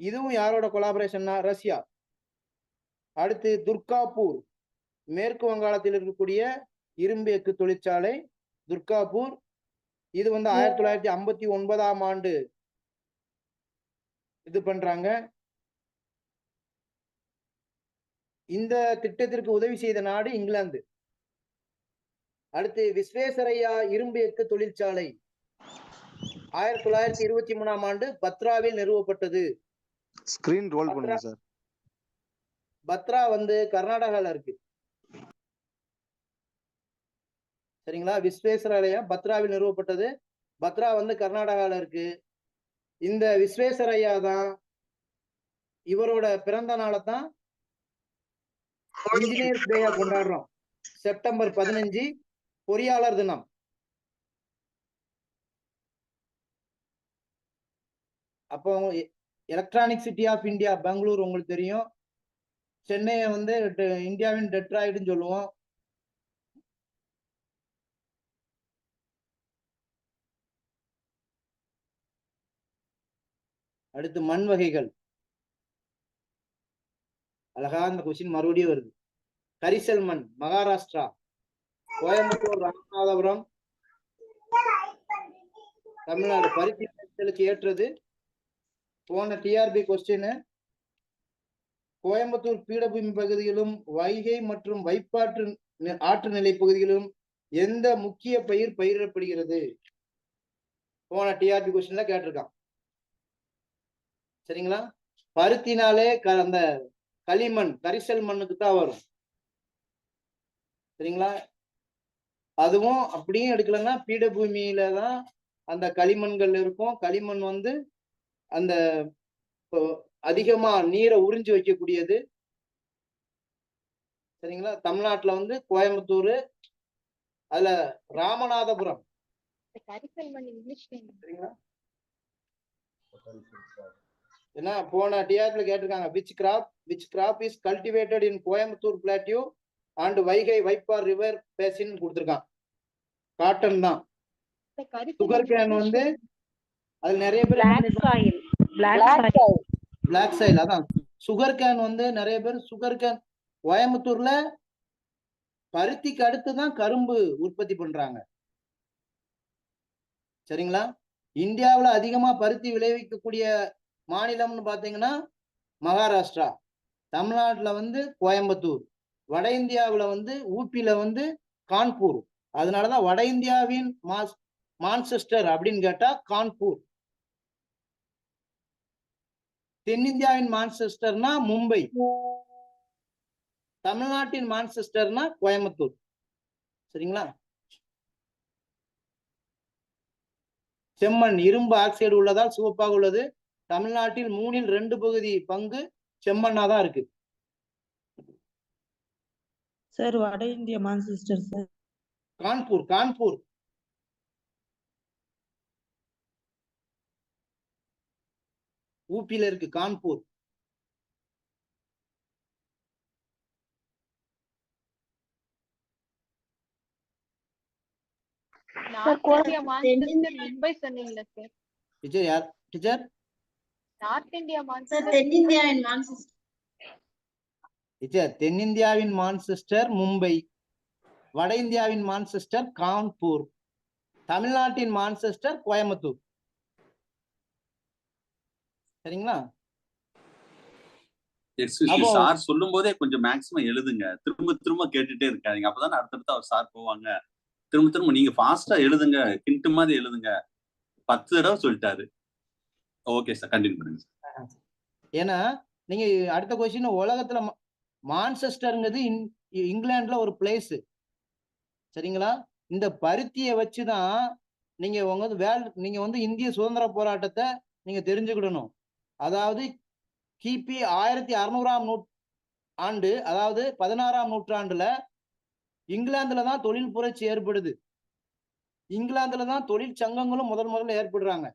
இதுவும் யாரோட கொலாபரேஷன்னா ரஷ்யா. அடுத்து துர்காப்பூர் மேற்கு வங்காளத்தில் இருக்கக்கூடிய இரும்பு எஃகு தொழிற்சாலை துர்காப்பூர். இது வந்து 1959ஆம் ஆண்டு இது பண்றாங்க. இந்த திட்டத்திற்கு உதவி செய்த நாடு இங்கிலாந்து. அடுத்து விஸ்வேஸ்வரையா இரும்பு எஃகு தொழிற்சாலை 1923ஆம் ஆண்டு பத்ராவில் நிறுவப்பட்டது. ஸ்கிரீன் ரோல் பண்ணுங்க சார். பத்ரா வந்து கர்நாடகால இருக்கு. சரிங்களா? விஸ்வேஸ்வரையா பத்ராவில் நிறுவப்பட்டது. பத்ரா வந்து கர்நாடகால இருக்கு. இந்த விஸ்வேஸ்வரையா தான் இவரோட பிறந்த நாளை தான் இன்ஜினியர்ஸ் டேயா கொண்டாடுறோம். செப்டம்பர் 15 பொறியாளர் தினம். அப்போ electronic city of India Bangalore உங்களுக்கு தெரியும். சென்னையை வந்து இந்தியாவின் டெட்ராய்டுன்னு சொல்லுவோம். அடுத்து மண் வகைகள். அழகா இந்த கொஸ்டின் மறுபடியும் வருது. கரிசல் மண் மகாராஷ்டிரா, கோயம்புத்தூர், ராமநாதபுரம், தமிழ்நாடு. பருத்தி நெல்லுக்கு ஏற்றது. போன டிஆர்பி கொஸ்டின் கோயம்புத்தூர் பீடபூமி பகுதியிலும் வைகை மற்றும் வைப்பாற்று ஆற்று நிலை பகுதிகளிலும் எந்த முக்கிய பயிர் பயிரிடப்படுகிறது? போன டிஆர்பி கொஸ்டின்ல கேட்டிருக்கான். சரிங்களா? பருத்தினாலே அந்த களிமண் கரிசல் மண்ணுக்கு தான் வரும். சரிங்களா? அதுவும் அப்படியும் எடுக்கலன்னா பீடபூமியில தான் அந்த களிமண்கள் இருக்கும். களிமண் வந்து அந்த அதிகமா நீரை உறிஞ்சி வைக்கக்கூடியது. சரிங்களா? தமிழ்நாட்டுல வந்து கோயம்புத்தூர், அதுல ராமநாதபுரம். சரிங்களா? ஏன்னா போன டிஆர்பில கேட்டிருக்காங்க which crop is cultivated in Coimbatore plateau and Vaigai வைப்பார் ரிவர் பேசின் கொடுத்துருக்கான். காட்டன் தான். சுகர் கேன் வந்து அது நிறைய பேர் பிளாக் சாயில். அதான் சுகர் கேன் வந்து நிறைய பேர் சுகர் கேன் கோயம்புத்தூர்ல பருத்திக்கு அடுத்து தான் கரும்பு உற்பத்தி பண்றாங்க. சரிங்களா? இந்தியாவுல அதிகமா பருத்தி விளைவிக்கக்கூடிய மாநிலம்னு பாத்தீங்கன்னா மகாராஷ்டிரா, தமிழ்நாட்டுல வந்து கோயம்புத்தூர், வட இந்தியாவுல வந்து ஊபியில வந்து கான்பூர். அதனாலதான் வட இந்தியாவின் மான்செஸ்டர் அப்படின்னு கேட்டா கான்பூர். தென்னிந்தியாவின் மான்செஸ்டர்னா மும்பை, தமிழ்நாட்டின் மான்செஸ்டர்னா கோயம்புத்தூர். சரிங்களா? செம்மண் இரும்பு ஆக்சைடு உள்ளதால் சிவப்பாக உள்ளது. தமிழ்நாட்டில் 2/3 பகுதி பங்கு செம்மண்ணா தான் இருக்கு. சார் வட இந்திய மான்செஸ்டர் சார். கான்பூர் கான்பூர் ஊபியில இருக்கு கான்பூர். மும்பை சொன்னீங்களா சார்? டீச்சர் யார் டீச்சர்? நார்த் இந்தியா டீச்சர் தென்னிந்தியாவின் மான்செஸ்டர் மும்பை, வட இந்தியாவின் மான்செஸ்டர் கான்பூர், தமிழ்நாட்டின் மான்செஸ்டர் கோயம்புத்தூர். சரிங்களா? சார் சொல்லும் போதே கொஞ்சம் மேக்ஸிமம் எழுதுங்க, திரும்ப திரும்ப கேட்டுட்டே இருக்காதீங்க. அப்பதான் அடுத்தடுத்து அவர் சார் போவாங்க. திரும்ப திரும்ப நீங்க ஃபாஸ்டா எழுதுங்க, கிண்ட் மாதிரி எழுதுங்க. 10 தடவை சொல்லிட்டாரு. ஓகே சார், கண்டினியூ பண்ணுங்க சார். ஏன்னா நீங்க அடுத்த கொஸ்டின், உலகத்துல மான்செஸ்டர்ங்கிறது இங்கிலாந்துல ஒரு பிளேஸ். சரிங்களா? இந்த பருத்தியை வச்சுதான் நீங்க நீங்க வந்து இந்திய சுதந்திர போராட்டத்தை நீங்க தெரிஞ்சுக்கிடணும். அதாவது கிபி 1600ஆம் ஆண்டு, அதாவது 16ஆம் நூற்றாண்டுல இங்கிலாந்துல தான் தொழில் புரட்சி ஏற்படுது. இங்கிலாந்துல தான் தொழிற்சங்கங்களும் முதல்ல ஏற்படுறாங்க.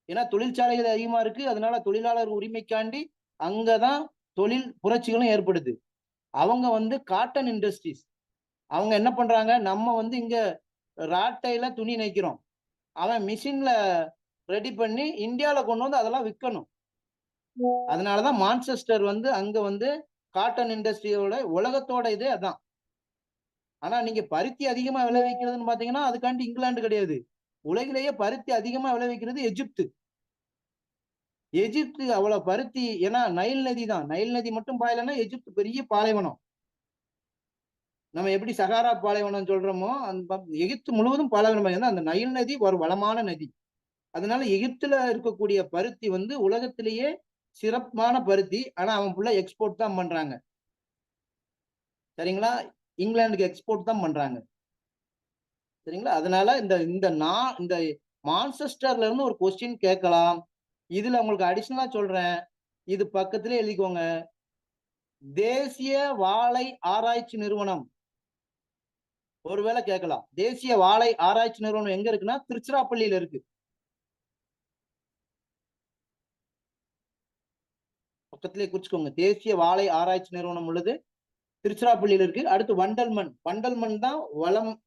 ஏன்னா தொழிற்சாலைகள் அதிகமா இருக்கு. அதனால தொழிலாளர் உரிமைக்காண்டி அங்கதான் தொழில் புரட்சிகளும் ஏற்படுது. அவங்க வந்து காட்டன் இண்டஸ்ட்ரீஸ். அவங்க என்ன பண்றாங்க, நம்ம வந்து இங்க ராட்டையில துணி நெய்க்கிறோம், அவன் மிஷின்ல ரெடி பண்ணி இந்தியாவில கொண்டு வந்து அதெல்லாம் விற்கணும். அதனாலதான் மான்செஸ்டர் வந்து அங்க வந்து காட்டன் இண்டஸ்ட்ரியோட உலகத்தோட இதே அதான். ஆனா நீங்க பருத்தி அதிகமா விளைவிக்கிறதுன்னு பாத்தீங்கன்னா அதுக்காண்டி இங்கிலாந்து கிடையாது. உலகிலேயே பருத்தி அதிகமா விளைவிக்கிறது எகிப்து. எகிப்து அவ்வளவு பருத்தி, ஏன்னா நைல் நதி தான். நைல் நதி மட்டும் பாயலன்னா எகிப்து பெரிய பாலைவனம். நம்ம எப்படி சகாரா பாலைவனம் சொல்றோமோ அந்த எகிப்து முழுவதும் பாலைவனம். ஏன்னா அந்த நைல் நதி ஒரு வளமான நதி. அதனால எகிப்துல இருக்கக்கூடிய பருத்தி வந்து உலகத்திலேயே சிறப்பான பருத்தி. ஆனா அவன் ஃபுல்லா எக்ஸ்போர்ட் தான் பண்றாங்க. சரிங்களா? இங்கிலாந்துக்கு எக்ஸ்போர்ட் தான் பண்றாங்க. சரிங்களா? அதனால இந்த மான்செஸ்டர்ல இருந்து ஒரு கொஸ்டின் கேட்கலாம். இதுல உங்களுக்கு அடிஷனலா சொல்றேன், இது பக்கத்திலே எழுதிக்கோங்க. தேசிய வாழை ஆராய்ச்சி நிறுவனம் ஒருவேளை கேட்கலாம். தேசிய வாழை ஆராய்ச்சி நிறுவனம் எங்க இருக்குன்னா திருச்சிராப்பள்ளியில இருக்கு. பக்கத்திலே குறிச்சுக்கோங்க. தேசிய வாழை ஆராய்ச்சி நிறுவனம் உள்ளது திருச்சிராப்பள்ளியில இருக்கு. அடுத்து வண்டல் மண். வண்டல் மண் தான்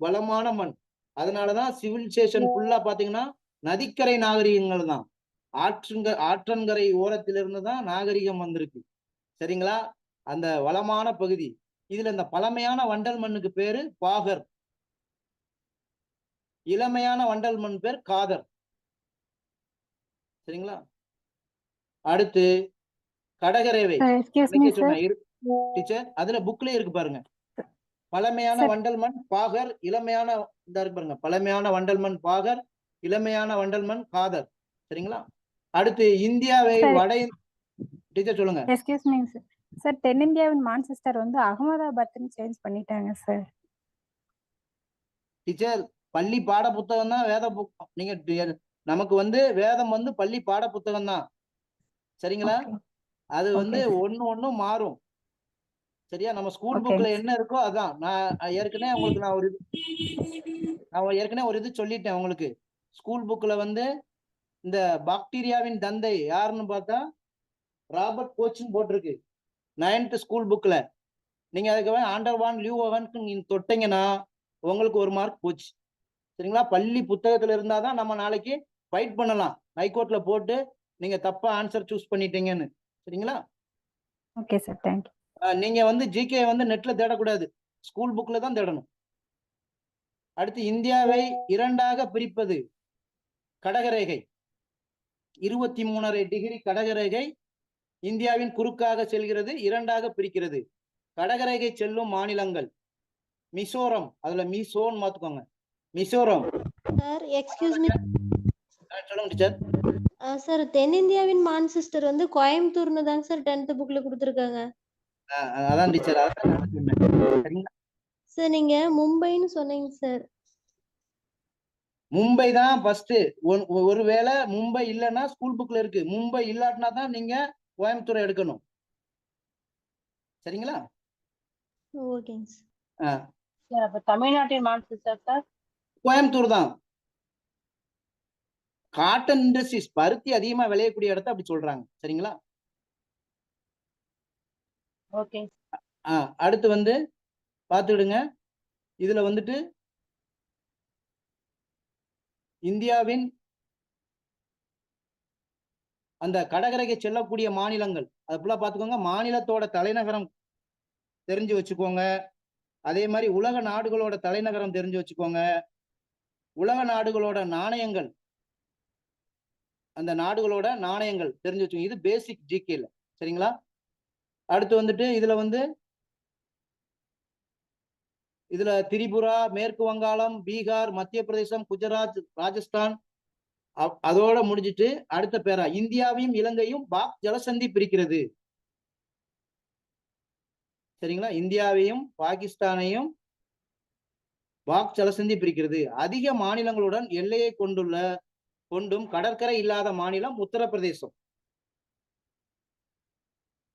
வளமான மண். அதனாலதான் சிவிலைசேஷன் ஃபுல்லா பாத்தீங்கன்னா நதிக்கரை நாகரிகங்கள் தான். ஆற்றங்கரை ஓரத்திலிருந்து தான் நாகரிகம் வந்திருக்கு. சரிங்களா? அந்த வளமான பகுதி. இதுல இந்த பழமையான வண்டல் மண்ணுக்கு பேரு பாகர், இளமையான வண்டல் மண் பேர் காதர். சரிங்களா? அடுத்து கடகரேவை டீச்சர், அதுல புக்லயே இருக்கு பாருங்க. பழமையான வண்டல் மண் பாகர், இளமையான இருக்கு பாருங்க. பழமையான வண்டல் மண் பாகர், இளமையான வண்டல் மண் காதர். சரிங்களா? அடுத்து இந்தியாவை வட டீச்சர் சொல்லுங்க. Excuse me sir. சார் தென்னிந்தியாவின் மான்செஸ்டர் வந்து அகமதாபாத்னு சேஞ்ச் பண்ணிட்டாங்க சார். டீச்சர் பள்ளி பாட புத்தகம் தான் வேத புத்தகம். நீங்க நமக்கு வந்து வேதம் வந்து பள்ளி பாட புத்தகம் தான். சரிங்களா? அது வந்து ஒண்ணு மாறும். சரியா? நம்ம ஸ்கூல் புக்ல என்ன இருக்கோ அதான். நான் ஏற்கனவே ஒரு இது சொல்லிட்டேன் உங்களுக்கு. ஸ்கூல் புக்ல வந்து இந்த பாக்டீரியாவின் தந்தை யாருன்னு பார்த்தா ராபர்ட் கோச்னு போட்டிருக்கு 9th ஸ்கூல் புக்ல. நீங்க அதுக்கு ஆண்டர்வான் லியூவன்க்கு நீங்க தொட்டீங்கன்னா உங்களுக்கு 1 மார்க் போச்சு. சரிங்களா? பள்ளி புத்தகத்துல இருந்தாதான் நம்ம நாளைக்கு ஃபைட் பண்ணலாம், ஹைகோர்ட்ல போட்டு நீங்க தப்பா ஆன்சர் சூஸ் பண்ணிட்டீங்கன்னு. சரிங்களா? Okay sir, thank you. நீங்க ஜிகே நெட்ல தேடக்கூடாது, ஸ்கூல் புக்ல தான் தேடணும். அடுத்து இந்தியாவை 2ஆக பிரிப்பது கடகரேகை. 23.5 டிகிரி கடகரேகை இந்தியாவின் குறுக்காக செல்கிறது, 2ஆக பிரிக்கிறது. கடகரேகை செல்லும் மாநிலங்கள் மிசோரம், அதுல மிசோன்னு மாத்துக்கோங்க, மிசோரம். சார் எக்ஸ்கியூஸ் மீ சொல்லுங்க டீச்சர். சார் தென்னிந்தியாவின் மான்செஸ்டர் வந்து கோயம்புத்தூர்னு தாங்க சார் 10th புக்ல கொடுத்துருக்காங்க. அதான் டீச்சர், அதான் சொன்னேன். சார் நீங்க மும்பைன்னு சொன்னீங்க சார். மும்பை தான் ஃபர்ஸ்ட். ஒருவேளை மும்பை இல்லைன்னா ஸ்கூல் புக்ல இருக்கு, மும்பை இல்லாட்டினா தான் நீங்க கோயம்புத்தூரை எடுக்கணும். சரிங்களா? ஓகேங்க சார். அப்ப தமிழ்நாட்டின் மான்செஸ்டர் சார் கோயம்புத்தூர் தான். காட்டன் இண்டஸ்ட்ரீஸ், பருத்தி அதிகமா விளையக்கூடிய இடத்த அப்படி சொல்றாங்க. சரிங்களா? ஓகே. அடுத்து பார்த்துடுங்க. இதுல இந்தியாவின் அந்த கடகரைக்கு செல்லக்கூடிய மாநிலங்கள் அது ஃபுல்லா பார்த்துக்கோங்க. மாநிலத்தோட தலைநகரம் தெரிஞ்சு வச்சுக்கோங்க. அதே மாதிரி உலக நாடுகளோட தலைநகரம் தெரிஞ்சு வச்சுக்கோங்க. உலக நாடுகளோட நாணயங்கள், அந்த நாடுகளோட நாணயங்கள் தெரிஞ்சு வச்சுக்கோங்க. இது பேசிக் ஜிகேல. சரிங்களா? அடுத்து இதுல திரிபுரா, மேற்கு வங்காளம், பீகார், மத்திய பிரதேசம், குஜராத், ராஜஸ்தான் அதோட முடிஞ்சிட்டு அடுத்த பேரா இந்தியாவையும் இலங்கையும் பாக் ஜலசந்தி பிரிக்கிறது. சரிங்களா? இந்தியாவையும் பாகிஸ்தானையும் பாக் ஜலசந்தி பிரிக்கிறது. அதிக மாநிலங்களுடன் எல்லையை கொண்டும் கடற்கரை இல்லாத மாநிலம் உத்தரப்பிரதேசம்.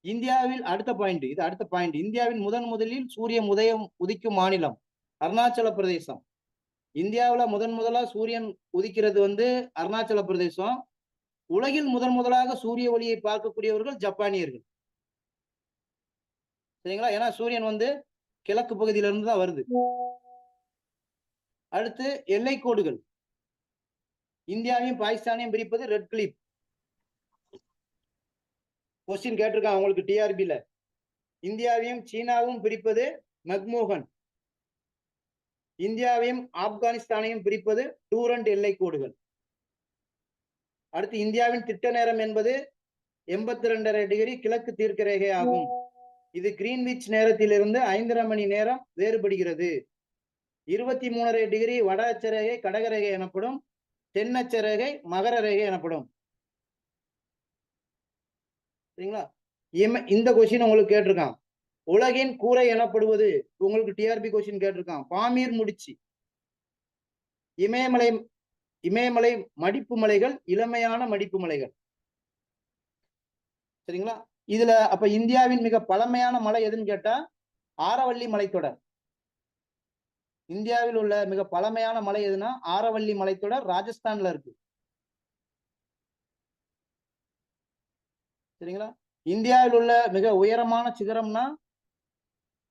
இந்தியாவில் அடுத்த பாயிண்ட், இந்தியாவின் முதலில் சூரியன் உதிக்கும் மாநிலம் அருணாச்சல பிரதேசம். இந்தியாவில முதலா சூரியன் உதிக்கிறது அருணாச்சல பிரதேசம். உலகில் முதலாக சூரிய ஒளியை பார்க்கக்கூடியவர்கள் ஜப்பானியர்கள். சரிங்களா? ஏன்னா சூரியன் கிழக்கு பகுதியில இருந்து தான் வருது. அடுத்து எல்லை கோடுகள், இந்தியாவையும் பாகிஸ்தானையும் பிரிப்பது ரெட் கிளிப். கொஸ்டின் கேட்டிருக்காங்க உங்களுக்கு டிஆர்பில. இந்தியாவையும் சீனாவும் பிரிப்பது மக்மோகன். இந்தியாவையும் ஆப்கானிஸ்தானையும் பிரிப்பது டூரண்ட் எல்லை கோடுகள். அடுத்து இந்தியாவின் திட்ட நேரம் என்பது 82.5 டிகிரி கிழக்கு தீர்க்க ரேகை ஆகும். இது கிரீன்விச் நேரத்திலிருந்து 5.5 மணி நேரம் வேறுபடுகிறது. 23.5 டிகிரி வட அச்சரேகை கடகரேகை எனப்படும், தென் அச்சரேகை மகர ரேகை எனப்படும். சரிங்களா? இந்த கொஸ்டின் உங்களுக்கு கேட்டிருக்கான். உலகின் கூரை எனப்படுவது உங்களுக்கு டிஆர்பி கொஸ்டின் கேட்டிருக்கான். பாமீர் முடிச்சு, இமயமலை மடிப்பு மலைகள், இளமையான மடிப்பு மலைகள். சரிங்களா? இதுல அப்ப இந்தியாவின் மிக பழமையான மலை எதுன்னு கேட்டா ஆரவல்லி மலைத்தொடர். இந்தியாவில் உள்ள மிக பழமையான மலை எதுனா ஆரவல்லி மலைத்தொடர், ராஜஸ்தான்ல இருக்கு. சரிங்களா? இந்தியாவில் உள்ள மிக உயரமான சிகரம்னா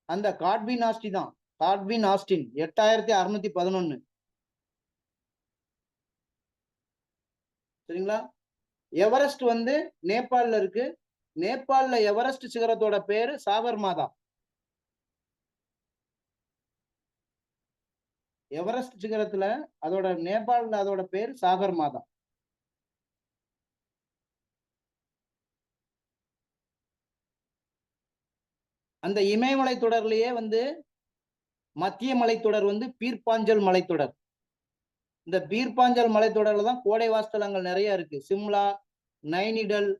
அந்த காட்பின் ஆஸ்டி தான், காட்பின் ஆஸ்டின் 8611. சரிங்களா? எவரெஸ்ட் நேபாள்ல இருக்கு. நேபாள்ல எவரெஸ்ட் சிகரத்தோட பேரு சாகர்மாதா. எவரெஸ்ட் சிகரத்துல நேபாள்ல அதோட பேரு சாகர்மாதா. அந்த இமயமலை தொடர்லயே மத்திய மலைத்தொடர் பீர்பாஞ்சல் மலைத்தொடர். இந்த பீர்பாஞ்சல் மலைத்தொடர்ல தான் கோடை வாஸ்தலங்கள் நிறைய இருக்கு. சிம்லா, நைனிடல்,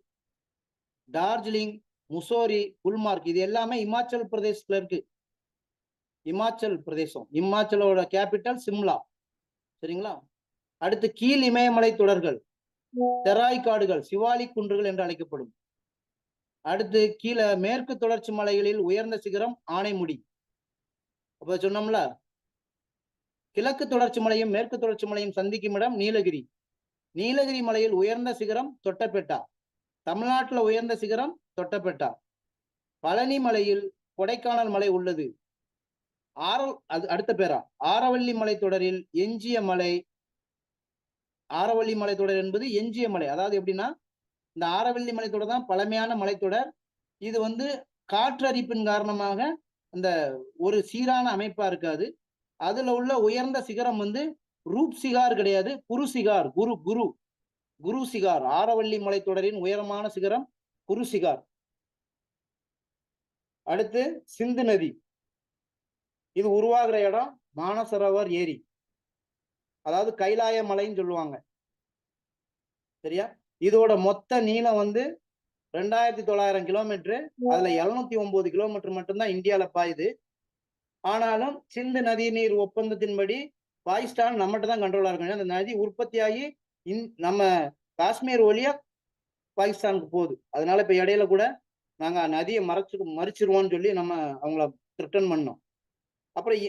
டார்ஜிலிங், முசோரி, குல்மார்க் இது எல்லாமே இமாச்சல் பிரதேசத்துல இருக்கு. இமாச்சல் பிரதேசம், இமாச்சலோட கேபிட்டல் சிம்லா. சரிங்களா? அடுத்து கீழ் இமயமலை தொடர்கள், தெராய் காடுகள், சிவாலிக் குன்றுகள் என்று அழைக்கப்படும். அடுத்து கீழே மேற்கு தொடர்ச்சி மலைகளில் உயர்ந்த சிகரம் ஆனைமுடி. அப்ப சொன்னோம்ல, கிழக்கு தொடர்ச்சி மலையும் மேற்கு தொடர்ச்சி மலையும் சந்திக்கும் இடம் நீலகிரி. நீலகிரி மலையில் உயர்ந்த சிகரம் தொட்டபெட்டா. தமிழ்நாட்டில் உயர்ந்த சிகரம் தொட்டபெட்டா. பழனி மலையில் கொடைக்கானல் மலை உள்ளது? அது அடுத்த பேரா? ஆரவல்லி மலைத்தொடரில் எஞ்சிய மலை. ஆரவல்லி மலைத்தொடர் என்பது எஞ்சிய மலை. அதாவது எப்படின்னா, இந்த ஆரவல்லி மலைத்தொடர் தான் பழமையான மலைத்தொடர். இது வந்து காற்றரிப்பின் காரணமாக அந்த ஒரு சீரான அமைப்பா இருக்காது. அதுல உள்ள உயர்ந்த சிகரம் வந்து ரூப் சிகார் கிடையாது, குரு சிகார். குரு குரு குரு சிகார். ஆரவல்லி மலைத்தொடரின் உயரமான சிகரம் குரு சிகார். அடுத்து சிந்து நதி. இது உருவாகிற இடம் மானசரோவர் ஏரி, அதாவது கைலாய மலைன்னு சொல்லுவாங்க. சரியா? இதோட மொத்த நீளம் வந்து 2900 கிலோமீட்டர். அதுல 709 கிலோமீட்டர் மட்டும்தான் இந்தியால பாயுது. ஆனாலும் சிந்து நதி நீர் ஒப்பந்தத்தின்படி பாகிஸ்தான் நம்மகிட்ட தான் கண்ட்ரோலா இருக்கும். அந்த நதி உற்பத்தியாகி நம்ம காஷ்மீர் வழியா பாகிஸ்தானுக்கு போகுது. அதனால இப்ப இடையில கூட நாங்க நதியை மறிச்சிருவோம்னு சொல்லி நம்ம அவங்கள ரிட்டர்ன் பண்ணோம். அப்புறம்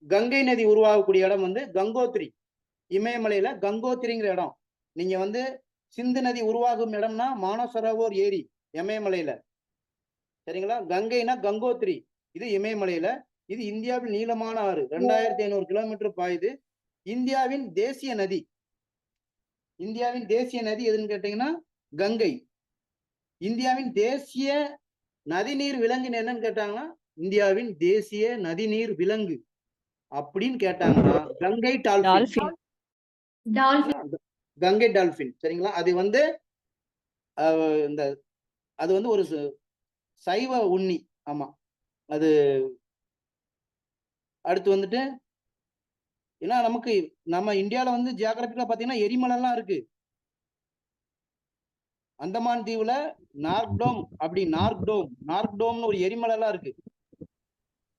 கங்கை நதி உருவாகக்கூடிய இடம் வந்து கங்கோத்ரி. இமயமலையில கங்கோத்ரிங்கிற இடம். நீங்க வந்து சிந்து நதி உருவாகும் இடம்னா மானசரோவர் ஏரி இமயமலையில. சரிங்களா? கங்கைனா கங்கோத்ரி, இது இமயமலையில. இது இந்தியாவில் நீளமான ஆறு, 2500 கிலோமீட்டர் பாயுது. இந்தியாவின் தேசிய நதி. இந்தியாவின் தேசிய நதி எதுன்னு கேட்டீங்கன்னா கங்கை. இந்தியாவின் தேசிய நதிநீர் விலங்கு என்னன்னு கேட்டாங்கன்னா, இந்தியாவின் தேசிய நதிநீர் விலங்கு அப்படின்னு கேட்டாங்கன்னா கங்கை டால்பின். கங்கை டால்பின். சரிங்களா? அது வந்து இந்த அது வந்து ஒரு சைவ உண்ணி. ஆமா. அது அடுத்து வந்துட்டு ஏன்னா நமக்கு நம்ம இந்தியாவில வந்து ஜியோகிராபிக்கலா பாத்தீங்கன்னா எரிமலைலாம் இருக்கு. அந்தமான் தீவுல நார்க்டோம்னு ஒரு எரிமலை எல்லாம் இருக்கு.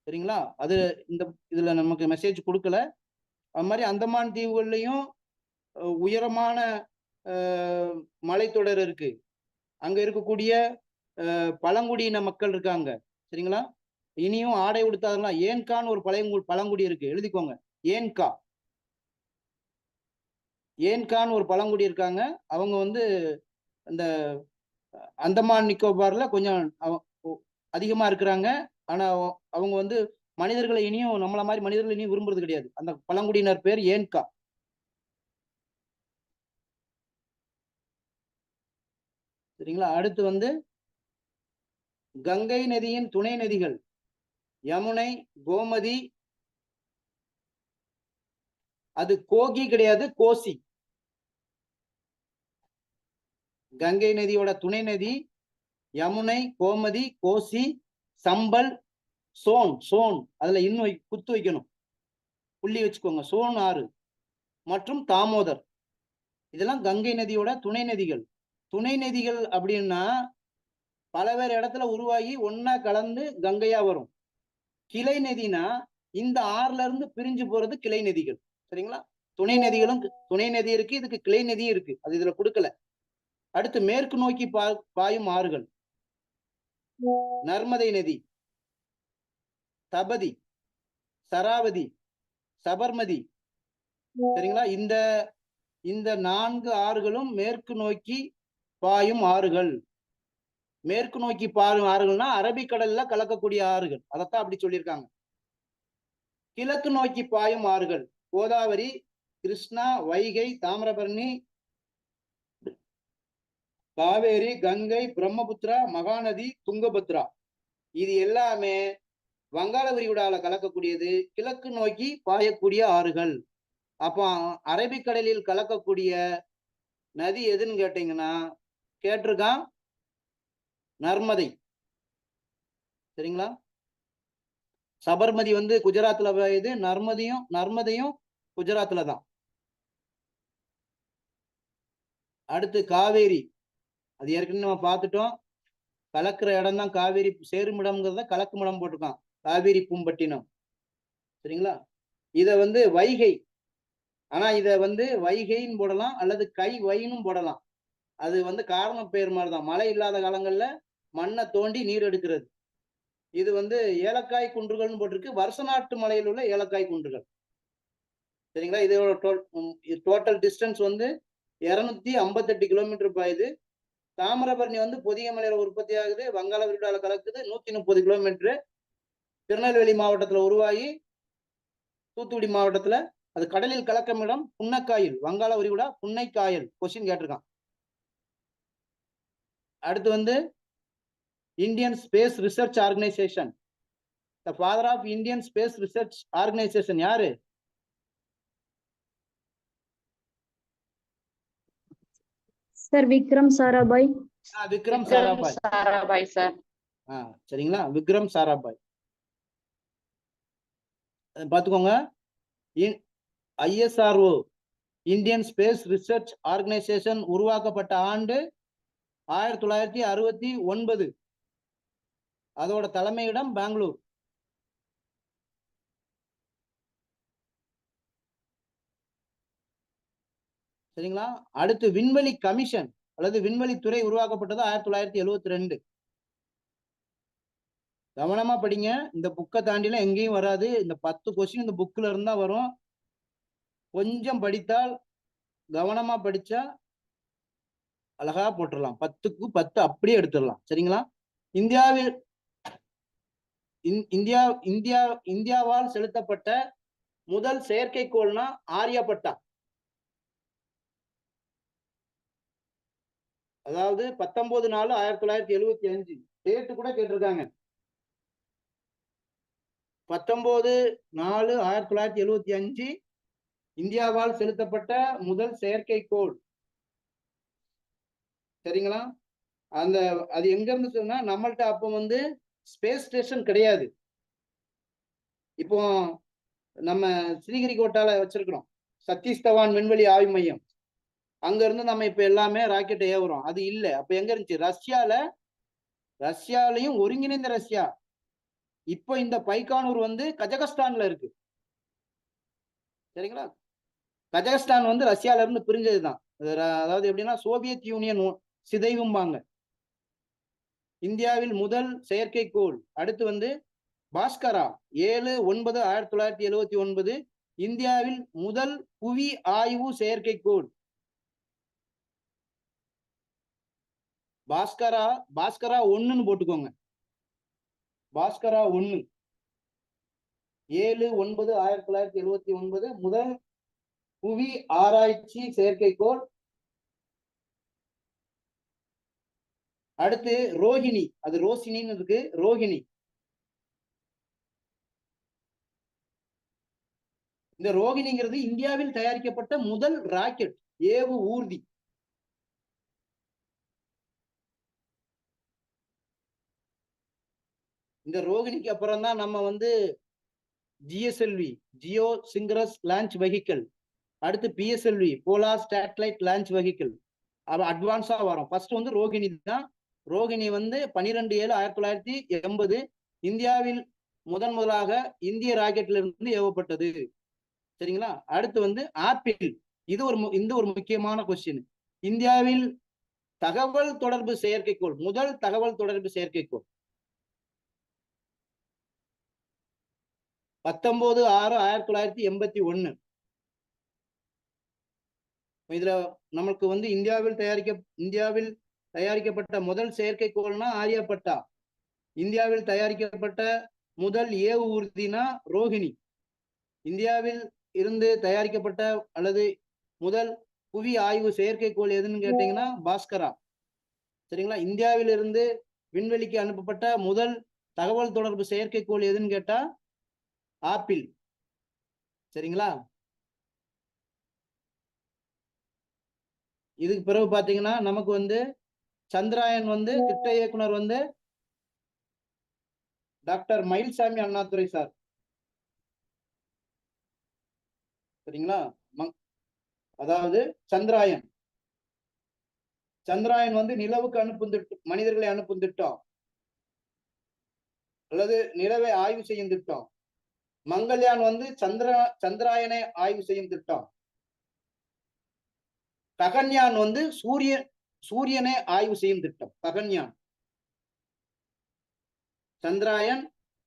சரிங்களா? அது இந்த இதுல நமக்கு மெசேஜ் கொடுக்கல. அது மாதிரி அந்தமான் தீவுகள்லயும் உயரமான மலைத்தொடர் இருக்கு. அங்க இருக்கக்கூடிய பழங்குடியின மக்கள் இருக்காங்க. சரிங்களா? இனியும் ஆடை உடுத்தாதெல்லாம் ஏன்கான்னு ஒரு பழங்குடி இருக்கு, எழுதிக்கோங்க. ஏன்கான்னு ஒரு பழங்குடி இருக்காங்க. அவங்க வந்து இந்த அந்தமான் நிக்கோபார்ல கொஞ்சம் அதிகமா இருக்கிறாங்க. ஆனா அவங்க வந்து மனிதர்களை இனியும் நம்மள மாதிரி மனிதர்களை இனியும் விரும்புறது கிடையாது. அந்த பழங்குடியினர் பேர் ஏன்கா. சரிங்களா? அடுத்து வந்து கங்கை நதியின் துணை நதிகள் யமுனை, கோமதி. அது கோகி கிடையாது, கோசி. கங்கை நதியோட துணை நதி யமுனை, கோமதி, கோசி, சம்பல், சோன். அதுல இன்னும் குத்து வைக்கணும், புள்ளி வச்சுக்கோங்க. சோன் ஆறு மற்றும் தாமோதர். இதெல்லாம் கங்கை நதியோட துணை நதிகள். துணை நதிகள் அப்படின்னா பலவேறு இடத்துல உருவாகி ஒன்னா கலந்து கங்கையா வரும். கிளை நதினா இந்த ஆறுல இருந்து பிரிஞ்சு போறது கிளை நதிகள். சரிங்களா? துணை நதிகளும் துணை நதி இருக்கு, இதுக்கு கிளை நதியும் இருக்கு. அது இதுல கொடுக்கல. அடுத்து மேற்கு நோக்கி பாயும் ஆறுகள் நர்மதை நதி, தபதி, சராவதி, சபர்மதி. சரிங்களா? இந்த 4 ஆறுகளும் மேற்கு நோக்கி பாயும் ஆறுகள். மேற்கு நோக்கி பாயும் ஆறுகள்னா அரபிக்கடல்ல கலக்கக்கூடிய ஆறுகள், அதைத்தான் அப்படி சொல்லியிருக்காங்க. கிழக்கு நோக்கி பாயும் ஆறுகள் கோதாவரி, கிருஷ்ணா, வைகை, தாமிரபரணி, காவேரி, கங்கை, பிரம்மபுத்திரா, மகாநதி, துங்கபத்ரா. இது எல்லாமே வங்காள விரிகுடால கலக்கக்கூடியது, கிழக்கு நோக்கி பாயக்கூடிய ஆறுகள். அப்போ அரபிக்கடலில் கலக்கக்கூடிய நதி எதுன்னு கேட்டீங்கன்னா கேட்டிருக்கான் நர்மதை. சரிங்களா? சபர்மதி வந்து குஜராத்ல பாயுது, நர்மதையும் குஜராத்ல தான். அடுத்து காவேரி. அது ஏற்கனவே நம்ம பார்த்துட்டோம். கலக்கிற இடம் தான் காவேரி. சேருமிடம்ங்கிறத கலக்குமிடம் போட்டிருக்கான், காவேரி பூம்பட்டினம். சரிங்களா? இத வந்து வைகை. ஆனா இத வந்து வைகைன்னு போடலாம் அல்லது கை வைனும் போடலாம். அது வந்து காரண பெயர் மாதிரிதான். மழை இல்லாத காலங்கள்ல மண்ணை தோண்டி நீர் எடுக்கிறது. இது வந்து ஏலக்காய் குன்றுகள்னு போட்டிருக்கு, வருஷ நாட்டு மலையில் உள்ள ஏலக்காய் குன்றுகள். சரிங்களா? இதோட டோட்டல் டிஸ்டன்ஸ் வந்து 258 கிலோமீட்டர் பாயுது. தாமிரபரணி வந்து பொதிகை மலையில உற்பத்தி ஆகுது, வங்காள விரிகுடால கலக்குது, 130 கிலோமீட்டர். திருநெல்வேலி மாவட்டத்துல உருவாகி தூத்துக்குடி மாவட்டத்துல அது கடலில் கலக்கமிடம் புன்னக்காயில், வங்காள விரிகுடா புன்னைக்காயல். கொஸ்டின் கேட்டிருக்கான். அடுத்து வந்து Indian space research organisation. The father of Indian space research organisation யாரு? சார் விக்ரம் சாராபாய். விக்ரம் சாராபாய். சாராபாய் சார். சரிங்களா, விக்ரம் சாராபாய். பாத்துக்கோங்க. ISRO Indian space research organisation உருவாக்கப்பட்ட ஆண்டு 1969. அதோட தலைமையிடம் பெங்களூர். சரிங்களா. அடுத்து விண்வெளி கமிஷன் அல்லது விண்வெளித்துறை உருவாக்கப்பட்டது 1972. கவனமா படிங்க. இந்த புக்கை தாண்டிலாம் எங்கேயும் வராது. இந்த 10 கொஸ்டின் இந்த புக்ல இருந்தா வரும். கொஞ்சம் படித்தால், கவனமா படிச்சா அழகா போட்டுடலாம். 10க்கு 10 அப்படியே எடுத்துடலாம். சரிங்களா. இந்தியாவால் செலுத்தப்பட்ட முதல் செயற்கைக்கோள்னா ஆரியப்பட்டா. அதாவது 19/4/1975. டேட்டு கூட கேட்டிருக்காங்க. 19/4/1975 இந்தியாவால் செலுத்தப்பட்ட முதல் செயற்கைக்கோள். சரிங்களா. அது எங்க இருந்து சொன்னா, நம்மள்ட்ட அப்ப வந்து ஸ்பேஸ் ஸ்டேஷன் கிடையாது. இப்போ நம்ம ஸ்ரீஹரிகோட்டால வச்சிருக்கிறோம் சதீஷ் தவான் விண்வெளி ஆய்வு மையம். அங்க இருந்து நம்ம இப்ப எல்லாமே ராக்கெட் ஏவுறோம். அது இல்ல. அப்ப எங்க இருந்துச்சு? ரஷ்யாலையும் ஒருங்கிணைந்த ரஷ்யா. இப்போ இந்த பைக்கானூர் வந்து கஜகஸ்தான்ல இருக்கு. சரிங்களா. கஜகஸ்தான் வந்து ரஷ்யால இருந்து பிரிஞ்சதுதான். அதாவது எப்படின்னா சோவியத் யூனியன் சிதைவும்பாங்க. இந்தியாவில் முதல் செயற்கைக்கோள். அடுத்து வந்து பாஸ்கரா 7/9/1979 இந்தியாவில் முதல் புவி ஆய்வு செயற்கைக்கோள். பாஸ்கரா 1ன்னு போட்டுக்கோங்க. பாஸ்கரா 1 7/9/1979 முதல் புவி ஆராய்ச்சி செயற்கைக்கோள். அடுத்து ரோஹிணி, அது ரோசினின்னு இருக்கு. ரோஹிணி. இந்த ரோஹிணிங்கிறது இந்தியாவில் தயாரிக்கப்பட்ட முதல் ராக்கெட் ஏவு ஊர்தி. இந்த ரோஹிணிக்கு அப்புறம் தான் நம்ம வந்து GSLV ஜியோ சிங்கரஸ் லான்ச் வெஹிக்கிள், அடுத்து PSLV polar satellite launch vehicle அட்வான்ஸா வரும். ஃபர்ஸ்ட் வந்து ரோஹிணி தான். ரோஹிணி வந்து 12/7/1980 இந்தியாவில் முதலாக இந்திய ராக்கெட்ல இருந்து ஏவப்பட்டது. சரிங்களா. அடுத்து வந்து ஆப்பிள். இந்த ஒரு முக்கியமான கொஸ்டின். இந்தியாவில் தகவல் தொடர்பு செயற்கைக்கோள், முதல் தகவல் தொடர்பு செயற்கைக்கோள் 19/6/1981. இதுல நமக்கு வந்து இந்தியாவில் தயாரிக்கப்பட்ட முதல் செயற்கைக்கோள்னா ஆரியப்பட்டா. இந்தியாவில் தயாரிக்கப்பட்ட முதல் ஏவு ஊர்தினா ரோஹிணி. இந்தியாவில் இருந்து தயாரிக்கப்பட்ட அல்லது முதல் புவி ஆய்வு செயற்கைக்கோள் எதுன்னு கேட்டீங்கன்னா பாஸ்கரா. சரிங்களா. இந்தியாவில் இருந்து விண்வெளிக்கு அனுப்பப்பட்ட முதல் தகவல் தொடர்பு செயற்கைக்கோள் எதுன்னு கேட்டா ஆப்பிள். சரிங்களா. இதுக்கு பிறகு பாத்தீங்கன்னா நமக்கு வந்து சந்திராயன் வந்து திட்ட இயக்குனர் வந்து டாக்டர் மயில்சாமி அண்ணாதுரை சார். சரிங்களா. அதாவது சந்திராயன் வந்து நிலவுக்கு அனுப்பும் திட்டம், மனிதர்களை அனுப்பும் திட்டம் அல்லது நிலவை ஆய்வு செய்யும் திட்டம். மங்கள்யான் வந்து சந்திராயனை ஆய்வு செய்யும் திட்டம். ககன்யான் வந்து சூரியனை ஆய்வு செய்யும் திட்டம். ககன்யான். சந்திராயன்,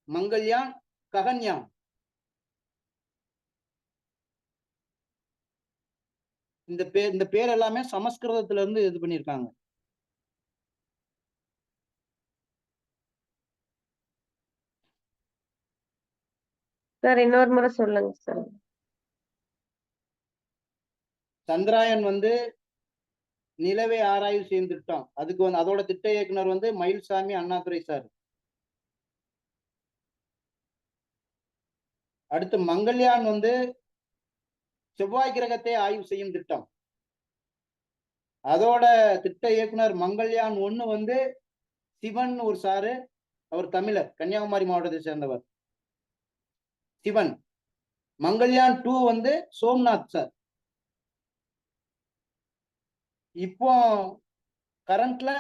மங்கள்யான், ககன்யான். இந்த பேர் எல்லாமே சமஸ்கிருதத்துல இருந்து இது பண்ணியிருக்காங்க. சார் இன்னொரு முறை சொல்லுங்க சார். சந்திராயன் வந்து நிலவை ஆராய்வு செய்யும் திட்டம். அதுக்கு வந்து அதோட திட்ட இயக்குனர் வந்து மயில்சாமி அண்ணாதுரை சார். அடுத்து மங்கள்யான் வந்து செவ்வாய் கிரகத்தை ஆய்வு செய்யும் திட்டம். அதோட திட்ட இயக்குனர் மங்கள்யான் 1 வந்து சிவன் ஒரு சாரு, அவர் தமிழர், கன்னியாகுமரி மாவட்டத்தை சேர்ந்தவர், சிவன். மங்கள்யான் 2 வந்து சோம்நாத் சார். இப்போ கரண்ட்ல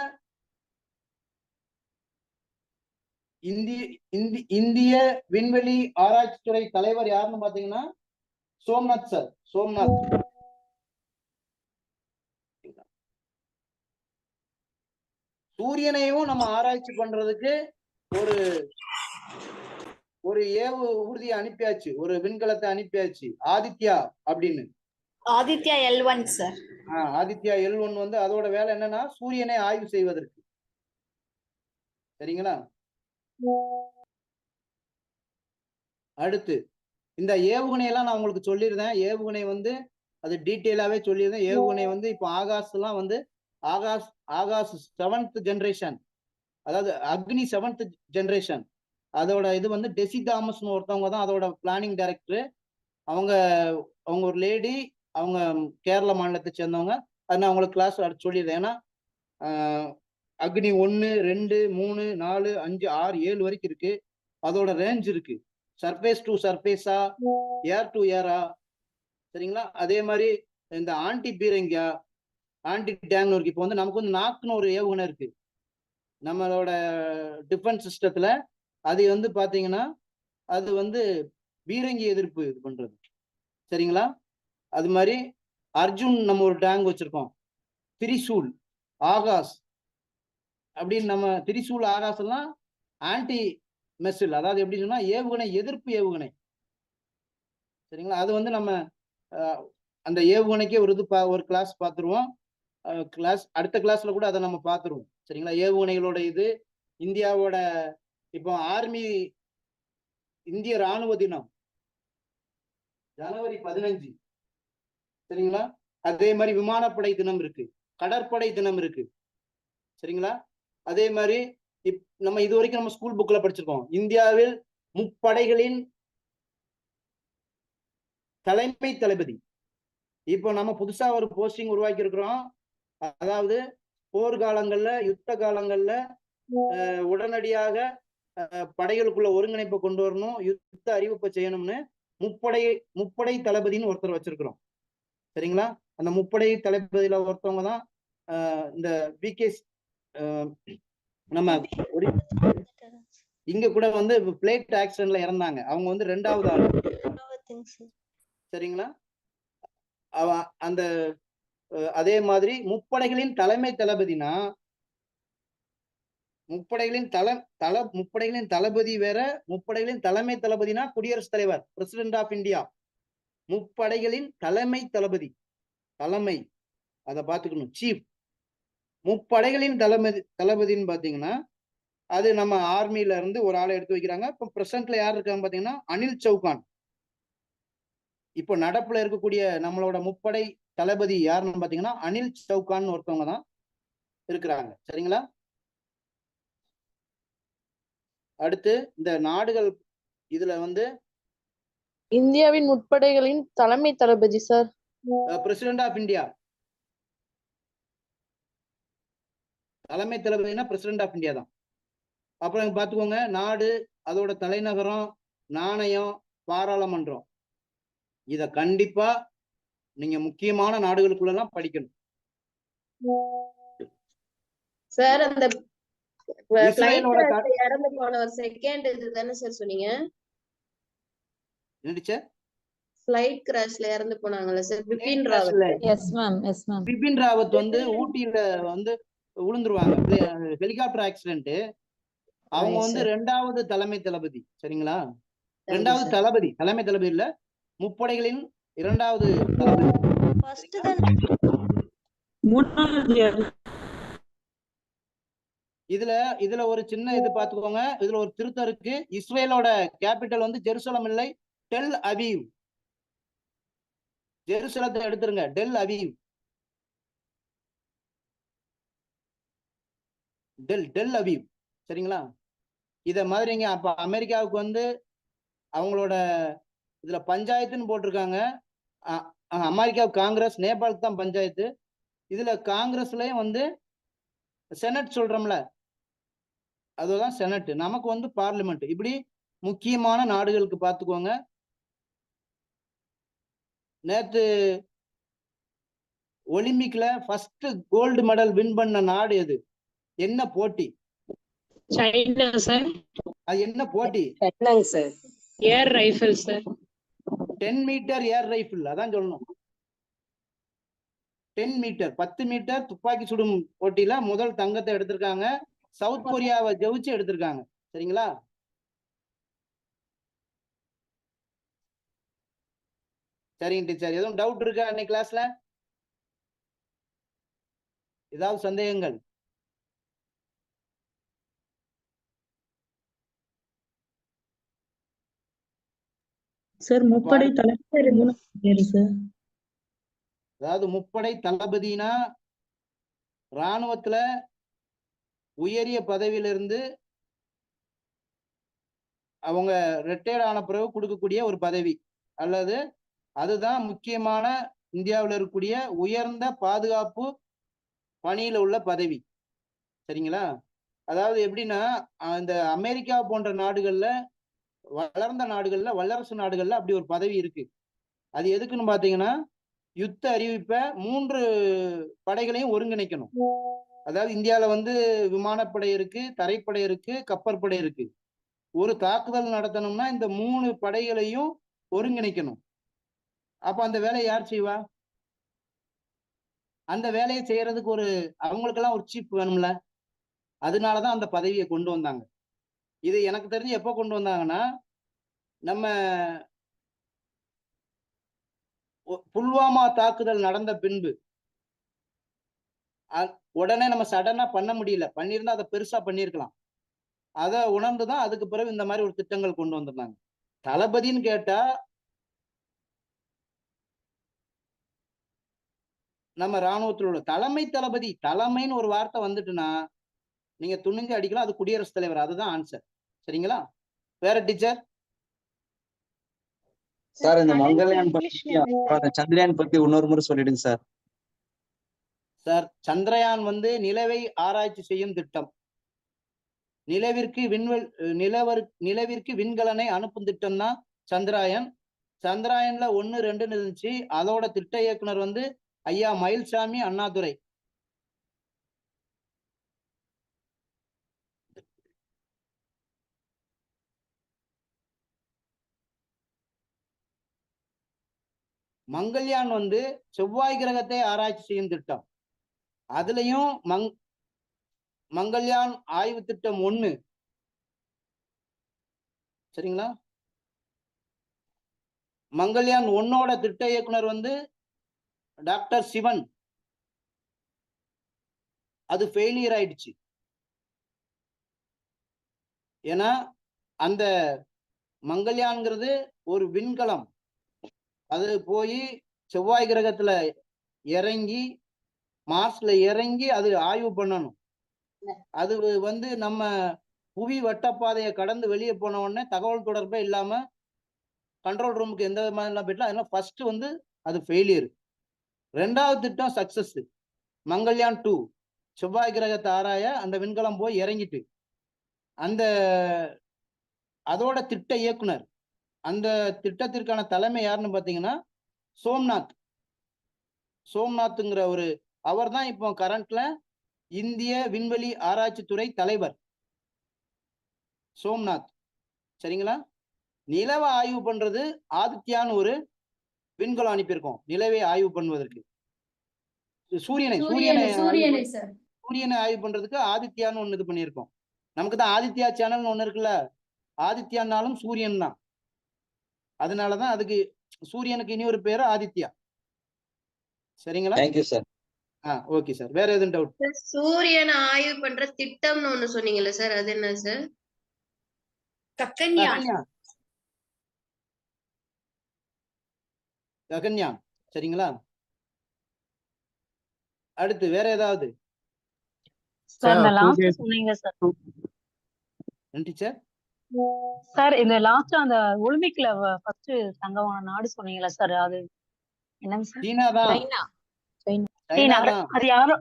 இந்திய விண்வெளி ஆராய்ச்சித்துறை தலைவர் யாருன்னு பாத்தீங்கன்னா சோம்நாத் சார். சோம்நாத். சூரியனையும் நம்ம ஆராய்ச்சி பண்றதுக்கு ஒரு ஏவு ஊர்தியை அனுப்பியாச்சு, ஒரு விண்கலத்தை அனுப்பியாச்சு, ஆதித்யா அப்படின்னு. Aditya L1 sir. Aditya L1 வந்து அதோட வேலை என்னன்னா சூரியனை ஆய்வு செய்வதற்கு. சரிங்களா? அடுத்து இந்த ஏவுகணையெல்லாம் நான் உங்களுக்கு சொல்லியிருந்தேன். ஏவுகணை வந்து அது டீட்டெயிலாவே சொல்லியிருந்தேன். ஏவுகணை வந்து இப்போ ஆகாஷ்லாம் வந்து ஆகாஷ் 7th ஜெனரேஷன், அதாவது அக்னி 7th ஜெனரேஷன். அதோட இது வந்து டெசி தாமஸ்னு ஒருத்தவங்க தான் அதோட பிளானிங் டைரக்டர். அவங்க ஒரு லேடி, அவங்க கேரள மாநிலத்தை சேர்ந்தவங்க. அது நான் உங்களுக்கு கிளாஸ் சொல்லிடுறேன். ஏன்னா அக்னி 1, 2, 3, 4, 5, 6, 7 வரைக்கும் இருக்கு. அதோட ரேஞ்ச் இருக்கு. சர்ஃபேஸ் டு சர்ஃபேஸா, ஏர் டு ஏரா. சரிங்களா? அதே மாதிரி இந்த ஆன்டி பீரங்கியா, ஆன்டி டேங்க்னு இருக்கு. இப்போ வந்து நமக்கு வந்து நாக்குன்னு ஒரு ஏவுகணை இருக்கு நம்மளோட டிஃபென்ஸ் சிஸ்டத்துல. அது வந்து பாத்தீங்கன்னா அது வந்து பீரங்கி எதிர்ப்பு இது பண்றது. சரிங்களா? அது மாதிரி அர்ஜுன் நம்ம ஒரு டேங்க் வச்சிருக்கோம். திரிசூல், ஆகாஷ் அப்படின்னு நம்ம திரிசூல் ஆகாஷ் எல்லாம் ஆன்டி மெஸ்ஸில், அதாவது எப்படி சொன்னா ஏவுகணை எதிர்ப்பு ஏவுகணை. சரிங்களா? அது வந்து நம்ம அந்த ஏவுகணைக்கே ஒரு கிளாஸ் பார்த்துருவோம். அடுத்த கிளாஸ்ல கூட அதை நம்ம பார்த்துருவோம். சரிங்களா? ஏவுகணைகளோட இது இந்தியாவோட இப்போ ஆர்மி இந்திய ராணுவ தினம் ஜனவரி 15. சரிங்களா? அதே மாதிரி விமானப்படை தினம் இருக்கு, கடற்படை தினம் இருக்கு. சரிங்களா? அதே மாதிரி நம்ம இது வரைக்கும் நம்ம ஸ்கூல் புக்ல படிச்சிருக்கோம். இந்தியாவில் முப்படைகளின் தலைமை தளபதி. இப்போ நம்ம புதுசா ஒரு போஸ்டிங் உருவாக்கி இருக்கிறோம். அதாவது போர்க்காலங்கள்ல, யுத்த காலங்கள்ல உடனடியாக படைகளுக்குள்ள ஒருங்கிணைப்பை கொண்டு வரணும், யுத்த அறிவிப்பை செய்யணும்னு முப்படை தளபதினு ஒருத்தர் வச்சிருக்கிறோம். சரிங்களா? அந்த முப்படை தளபதியில ஒருத்தவங்க தான் இந்த விகே. நம்ம இங்க கூட வந்து பிளேட் ஆக்சிடென்ட்ல இறந்தாங்க. அவங்க வந்து 2வது ஆள். சரிங்களா? அந்த அதே மாதிரி முப்படைகளின் தலைமை தளபதினா முப்படைகளின் தளபதி வேற, முப்படைகளின் தலைமை தளபதினா குடியரசுத் தலைவர், பிரசிடென்ட் ஆஃப் இந்தியா. முப்படைகளின் தலைமை தளபதி, தலைமை அதை பார்த்துக்கணும், சீஃப். முப்படைகளின் தளபதின்னு பாத்தீங்கன்னா அது நம்ம ஆர்மில இருந்து ஒரு ஆளை எடுத்து வைக்கிறாங்க. இப்போ பிரசன்ட்ல யார் இருக்காங்க பாத்தீங்கன்னா அனில் சௌகான். இப்போ நடப்புல இருக்கக்கூடிய நம்மளோட முப்படை தளபதி யாருன்னு பாத்தீங்கன்னா அனில் சௌகான் ஒருத்தவங்க தான் இருக்கிறாங்க. சரிங்களா? அடுத்து இந்த நாடுகள் இதுல வந்து இந்தியாவின் முப்படைகளின் தலைமை தளபதி சார் பிரசிடென்ட் ஆஃப் இந்தியா. தலைமை தளபதினா பிரசிடென்ட் ஆஃப் இந்தியா தான். அப்புறம் பாத்துக்கோங்க, நாடு, அதோட தலைநகரம், நாணயம், பாராளுமன்றம். இத கண்டிப்பா நீங்க முக்கியமான நாடுகளுக்குள்ள எல்லாம் படிக்கணும் சார். அந்த இறந்து போனவர் செகண்ட் இதுதானே சார் சொன்னீங்க? ஃளைட் கிராஷ்ல இறந்து போனாங்கல்ல sir, Bipin Rawat. Yes ma'am, yes ma'am. Bipin Rawat வந்து ஊட்டியில வந்து விழுந்துருவாங்க, ஹெலிகாப்டர் ஆக்சிடென்ட். அவங்க வந்து 2வது தலைமை தளபதி. சரிங்களா? 2வது தளபதி, தலைமை தளபதி இல்ல, முப்படைகளின் 2வது தளபதி. இதுல ஒரு சின்ன இது பாத்துக்கோங்க. இதுல ஒரு திருத்தம் இருக்கு. இஸ்ரேலோட கேபிட்டல் வந்து ஜெருசலம் இல்லை, டெல் அவீவ். ஜெருசலத்தை எடுத்துருங்க. Tel Aviv. Tel Aviv. சரிங்களா? இத மாதிரிங்க. அப்ப அமெரிக்காவுக்கு வந்து அவங்களோட இதுல பஞ்சாயத்துன்னு போட்டிருக்காங்க. அமெரிக்காவுக்கு காங்கிரஸ், நேபாளுக்கு தான் பஞ்சாயத்து. இதுல காங்கிரஸ்லயும் வந்து செனட் சொல்றோம்ல, அதுதான் செனட். நமக்கு வந்து பார்லிமெண்ட். இப்படி முக்கியமான நாடுகளுக்கு பார்த்துக்கோங்க. நேத்து ஒலிம்பிக்ல ஃபர்ஸ்ட் கோல்டு மெடல் வின் பண்ண நாடு எது? என்ன போட்டி? China sir. அது என்ன போட்டி? சைனாங்க sir. Air rifle sir. 10 metre air rifle. அதான் சொல்லணும். 10 மீட்டர் 10 மீட்டர் துப்பாக்கி சுடும் போட்டியில முதல் தங்கத்தை எடுத்திருக்காங்க. சவுத் கொரியாவை ஜெயிச்சு எடுத்திருக்காங்க. சரிங்களா? சரிங்க டீச்சர். எதுவும் டவுட் இருக்கா அன்னைக்கு கிளாஸ்ல? ஏதாவது சந்தேகங்கள்? சார் முப்படை தளபதி சார். அதாவது முப்படை தளபதினா ராணுவத்துல உயரிய பதவியிலிருந்து அவங்க ரிட்டையர்ட் ஆன பிறகு கொடுக்கக்கூடிய ஒரு பதவி, அல்லது அதுதான் முக்கியமான இந்தியாவில் இருக்கக்கூடிய உயர்ந்த பாதுகாப்பு பணியில உள்ள பதவி. சரிங்களா? அதாவது எப்படின்னா, இந்த அமெரிக்கா போன்ற நாடுகள்ல, வளர்ந்த நாடுகள்ல, வல்லரசு நாடுகள்ல அப்படி ஒரு பதவி இருக்கு. அது எதுக்குன்னு பாத்தீங்கன்னா, யுத்த அறிவிப்பை 3 படைகளையும் ஒருங்கிணைக்கணும். அதாவது இந்தியாவில வந்து விமானப்படை இருக்கு, தரைப்படை இருக்கு, கப்பற்படை இருக்கு. ஒரு தாக்குதல் நடத்தணும்னா இந்த 3 படைகளையும் ஒருங்கிணைக்கணும். அப்ப அந்த வேலையை யார் செய்வா? அந்த வேலையை செய்யறதுக்கு அவங்களுக்கெல்லாம் ஒரு சீப் வேணும்ல. அதனாலதான் அந்த பதவியை கொண்டு வந்தாங்க. இது எனக்கு தெரிஞ்சு எப்ப கொண்டு வந்தாங்கன்னா, நம்ம புல்வாமா தாக்குதல் நடந்த பின்பு உடனே நம்ம சடனா பண்ண முடியல. பண்ணியிருந்தா அதை பெருசா பண்ணியிருக்கலாம். அதை உணர்ந்துதான் அதுக்கு பிறகு இந்த மாதிரி ஒரு திட்டங்கள் கொண்டு வந்திருந்தாங்க. தளபதின்னு கேட்டா நம்ம ராணுவத்தில் உள்ள தலைமை தளபதி. தலைமைன்னு ஒரு வார்த்தை வந்துட்டுன்னா நீங்க துணிஞ்சு அடிக்கலாம். அது குடியரசுத் தலைவர். அதுதான் ஆன்சர். சரிங்களா? வேற டீச்சர்? சார் இந்த மங்கள்யான் பத்தி, சந்திரயான் பத்தி இன்னொரு முறை சொல்லிடுங்க சார். சார், சந்திரயான் வந்து நிலவை ஆராய்ச்சி செய்யும் திட்டம். நிலவிற்கு விண்கலனை அனுப்பும் திட்டம் தான் சந்திராயன். சந்திராயன்ல 1, 2 இருந்துச்சு. அதோட திட்ட இயக்குனர் வந்து ஐயா மயில்சாமி அண்ணாதுரை. மங்கள்யான் வந்து செவ்வாய் கிரகத்தை ஆராய்ச்சி செய்யும் திட்டம். அதுலயும் மங்கள்யான் ஆய்வு திட்டம் 1. சரிங்களா? மங்கள்யான் 1ஓட திட்ட இயக்குனர் வந்து டாக்டர் சிவன். அது ஃபெயிலியர் ஆயிடுச்சு. ஏன்னா அந்த மங்கள்யான்ங்கிறது ஒரு விண்கலம். அது போய் செவ்வாய் கிரகத்துல இறங்கி, மார்ஸ்ல இறங்கி அது ஆய்வு பண்ணணும். அது வந்து நம்ம புவி வட்டப்பாதையை கடந்து வெளியே போன உடனே தகவல் தொடர்பே இல்லாம கண்ட்ரோல் ரூமுக்கு எந்த விதமான போயிட்டலாம். அதனால ஃபர்ஸ்ட் வந்து அது ஃபெயிலியர். 2வது திட்டம் சக்சஸ். மங்கள்யான் 2 செவ்வாய் கிரகத்தை ஆராய அந்த விண்கலம் போய் இறங்கிட்டு, அதோட திட்ட இயக்குனர், அந்த திட்டத்திற்கான தலைமை யாருன்னு பாத்தீங்கன்னா சோம்நாத்ங்கிற அவர் தான் இப்போ கரண்ட்ல இந்திய விண்வெளி ஆராய்ச்சி துறை தலைவர். சோம்நாத். சரிங்களா? நிலவை ஆய்வு பண்றது ஆதித்யான்னு ஒரு விண்கலம் அனுப்பியிருக்கோம் நிலவை ஆய்வு பண்ணுவதற்கு. சூரியனை ஆய்வு பண்றதுக்கு ஆதித்யான்னு ஒண்ணு இது பண்ணியிருக்கோம். நமக்கு தான் ஆதித்யா சேனல்னு ஒண்ணு இருக்குல்ல. ஆதித்யானாலும் சூரியன் தான். அதனாலதான் அதுக்கு சூரியனுக்கு இனி ஒரு பேரு ஆதித்யா. சரிங்களா? Thank you sir. Okay sir. வேற எதுவும் டவுட்? சூரியனை ஆய்வு பண்ற திட்டம்னு ஒண்ணு சொன்னீங்கல்ல சார், அது என்ன சார்? ககன்யான். ககன்யான். சரிங்களா? அடுத்து வேற ஏதாவது? சார் இந்த லாஸ்ட் சொன்னீங்க சார். என்ன டீச்சர்? சார் இந்த லாஸ்ட் அந்த ஒலிம்பிக்ல ஃபர்ஸ்ட் தங்கம் வாங்கின நாடு சொன்னீங்களா சார்? அது என்னங்க சார்? சீனா தான். சீனா. அது யாரோ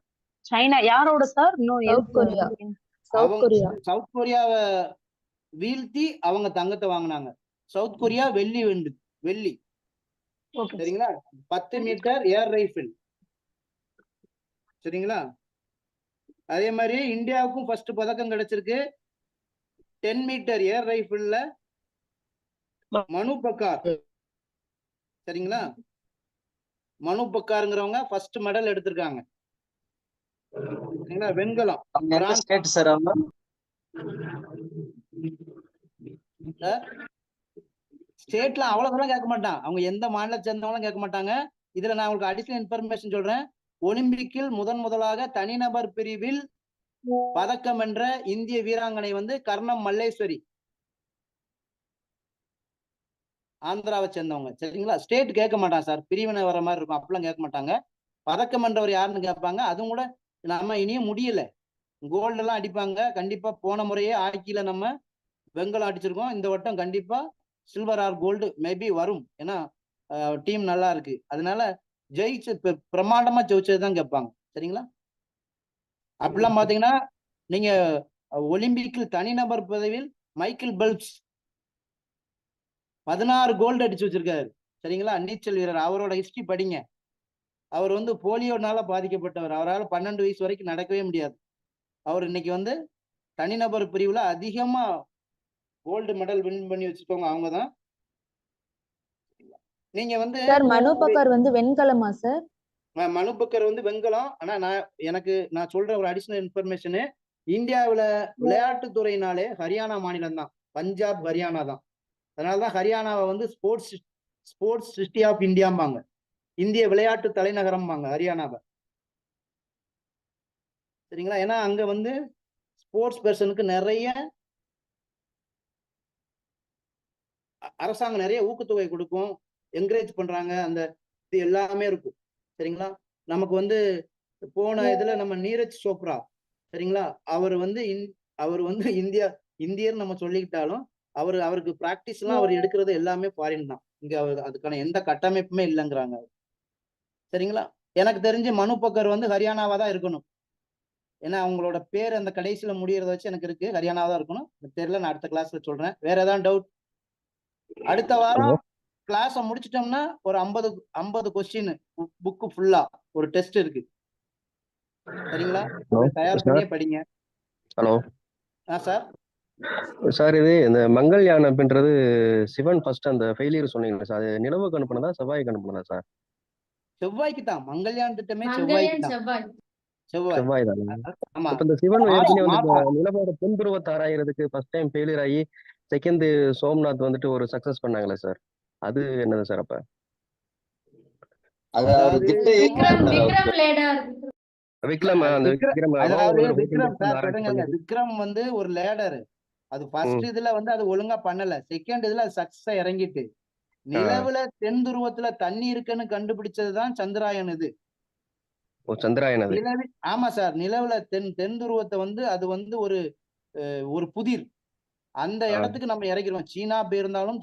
சைனா யாரோட சார்? இன்னும் South Korea. South Korea. South கொரியாவை வீழ்த்தி அவங்க தங்கத்தை வாங்கினாங்க. சவுத் கொரியா வெள்ளி. சரிங்களா? 10 மீட்டர் ஏர் ரைஃபிள். சரிங்களா? அதே மாதிரி இந்தியாவுக்கும் ஃபர்ஸ்ட் பதக்கம் கிடைச்சிருக்கு. 10 மீட்டர் ஏர் ரைஃபிள்ல மனு பக்கார். சரிங்களா? மனு பக்காருங்கிறவங்க ஃபர்ஸ்ட் மெடல் எடுத்திருக்காங்க. சரிங்களா? வெண்கலம். ஸ்டேட் சார் அவங்க? ஸ்டேட்ல அவ்வளவுதான் கேட்க மாட்டான். அவங்க எந்த மாநிலத்தை சேர்ந்தவங்களும் கேட்க மாட்டாங்க. இதுல நான் உங்களுக்கு அடிஷனல் இன்ஃபர்மேஷன் சொல்றேன். ஒலிம்பிக்கில் முதலாக தனிநபர் பிரிவில் பதக்கம் வென்ற இந்திய வீராங்கனை வந்து கர்ணம் மல்லேஸ்வரி, ஆந்திராவை சேர்ந்தவங்க. சரிங்களா? ஸ்டேட் கேட்க மாட்டான் சார், பிரிவினை வர மாதிரி இருக்கும், அப்பெல்லாம் கேட்க மாட்டாங்க. பதக்கம் வென்றவர் யாருன்னு கேட்பாங்க. அதுவும் கூட நம்ம இனியும் முடியல. கோல்டு எல்லாம் அடிப்பாங்க கண்டிப்பா. போன முறையே ஹாக்கில நம்ம வெங்கலம் அடிச்சிருக்கோம். இந்த வட்டம் கண்டிப்பா சில்வர் ஆர் கோல்டு மேபி வரும். ஏன்னா டீம் நல்லா இருக்கு. அதனால ஜெயிச்சு பிரமாண்டமா ஜெயிச்சதுதான் கேட்பாங்க. சரிங்களா? அப்படிலாம் பாத்தீங்கன்னா நீங்க ஒலிம்பிக்கில் தனிநபர் பதவியில் மைக்கேல் பெல்ப்ஸ் 16 கோல்டு அடிச்சு வச்சிருக்காரு. சரிங்களா? நீச்சல் வீரர். அவரோட ஹிஸ்டரி படிங்க. அவர் வந்து போலியோனால பாதிக்கப்பட்டவர். அவரால் 12 வயசு வரைக்கும் நடக்கவே முடியாது. அவர் இன்னைக்கு வந்து தனிநபர் பிரிவுல அதிகமா கோல்டு மெடல் வின் பண்ணி வச்சிருக்கவங்க அவங்கதான். நீங்க வந்து சார் மனு பக்கர் வந்து வெண்கலமா சார்? மனு பக்கர் வந்து வெண்கலம். ஆனா நான் சொல்ற ஒரு அடிஷனல் இன்ஃபர்மேஷனு, இந்தியாவுல விளையாட்டுத்துறையினாலே ஹரியானா மாநிலம் தான். பஞ்சாப் ஹரியானா தான். அதனாலதான் ஹரியானாவை வந்து ஸ்போர்ட்ஸ் சிட்டி ஆஃப் இந்தியாம்பாங்க. இந்திய விளையாட்டு தலைநகரம்பாங்க ஹரியானாவை. சரிங்களா? ஏன்னா அங்க வந்து ஸ்போர்ட்ஸ் பர்சனுக்கு நிறைய அரசாங்கம் நிறைய ஊக்கத்தொகை கொடுக்கும், என்கரேஜ் பண்றாங்க. அந்த இது எல்லாமே இருக்கும். சரிங்களா? நமக்கு வந்து போன இதுல நம்ம நீரஜ் சோப்ரா, சரிங்களா, அவர் வந்து இந்தியர் நம்ம சொல்லிக்கிட்டாலும் அவருக்கு பிராக்டிஸ் எல்லாம் அவர் எடுக்கிறது எல்லாமே ஃபாரின் தான். இங்க அதுக்கான எந்த கட்டமைப்புமே இல்லைங்கிறாங்க. சரிங்களா? எனக்கு தெரிஞ்சு மனு பக்கர் வந்து ஹரியானாவா தான் இருக்கணும். ஏன்னா அவங்களோட பேர் அந்த கடைசியில முடியறத வச்சு எனக்கு இருக்கு ஹரியானாவா தான் இருக்கணும். தெரியல, நான் அடுத்த கிளாஸ்ல சொல்றேன். வேற ஏதாவது டவுட்? அடுத்த வாரம் கிளாஸ முடிச்சிட்டோம்னா ஒரு 50 கொஸ்டின் புக்கு ஃபுல்லா ஒரு டெஸ்ட் இருக்கு. சரிங்களா? தயார் பண்ணியே படிங்க. Hello sir. சார், இது இந்த மங்கள்யான் அப்படின்றது சிவன் ஃபர்ஸ்ட் அந்த ஃபெயிலியர் சொன்னீங்க சார், அது நிலவுக்கு அனுப்புனதா செவ்வாய்க்கு அனுப்புனதா சார்? செவ்வாய்க்கு தான். மங்கள்யான் திட்டமே செவ்வாய்க்கு தான். செவ்வாய் தான். ஆமா. இப்ப இந்த சிவன் ஏற்கனவே வந்து நிலவோட தென்துருவத்தை ஆராயறதுக்கு ஃபர்ஸ்ட் டைம் ஃபெயிலியர் ஆகி செகண்ட் சோம்நாத் வந்துட்டு ஒரு சக்சஸ் பண்ணாங்களே சார், அது என்னது சார்? அப்ப விக்ரம் வந்து ஒரு லேடர். அது ஃபர்ஸ்ட் இதுல வந்து அது ஒழுங்கா பண்ணல. செகண்ட் இதுல சக்சஸா இறங்கிட்டு நிலவுல தென் துருவத்துல தண்ணி இருக்குன்னு கண்டுபிடிச்சதுதான் சந்திராயன். இது ஆமா சார். நிலவுல தென் துருவத்தை வந்து அது வந்து ஒரு புதிர். அந்த இடத்துக்கு நம்ம இறக்கிறோம். சீனா போயிருந்தாலும்,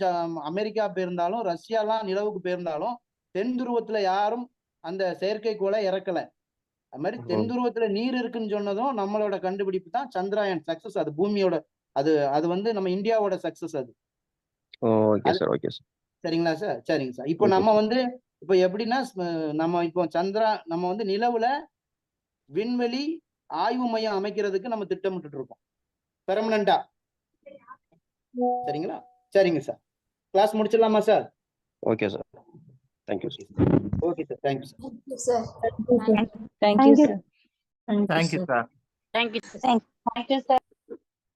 அமெரிக்கா போயிருந்தாலும், ரஷ்யாலாம் நிலவுக்கு போயிருந்தாலும் தென் துருவத்துல யாரும் அந்த செயற்கைக்கோளை இறக்கல. அது மாதிரி தென் துருவத்துல நீர் இருக்குன்னு சொன்னதும் நம்மளோட கண்டுபிடிப்பு தான் சந்திராயன் சக்சஸ். அது பூமியோட அது வந்து நம்ம இந்தியாவோட சக்சஸ் அது. சரிங்களா சார்? சரிங்க சார். இப்போ நம்ம வந்து இப்போ எப்படின்னா நம்ம இப்போ நம்ம வந்து நிலவுல விண்வெளி ஆய்வு மையம் அமைக்கிறதுக்கு நம்ம திட்டமிட்டு இருக்கோம் பெர்மனண்டா. சரிங்களா? சரிங்க சார். கிளாஸ் முடிச்சிடலாமா sir? Okay sir. Thank you sir. Okay sir. Thank you sir. Thank you sir. Thank you sir. Thank you sir.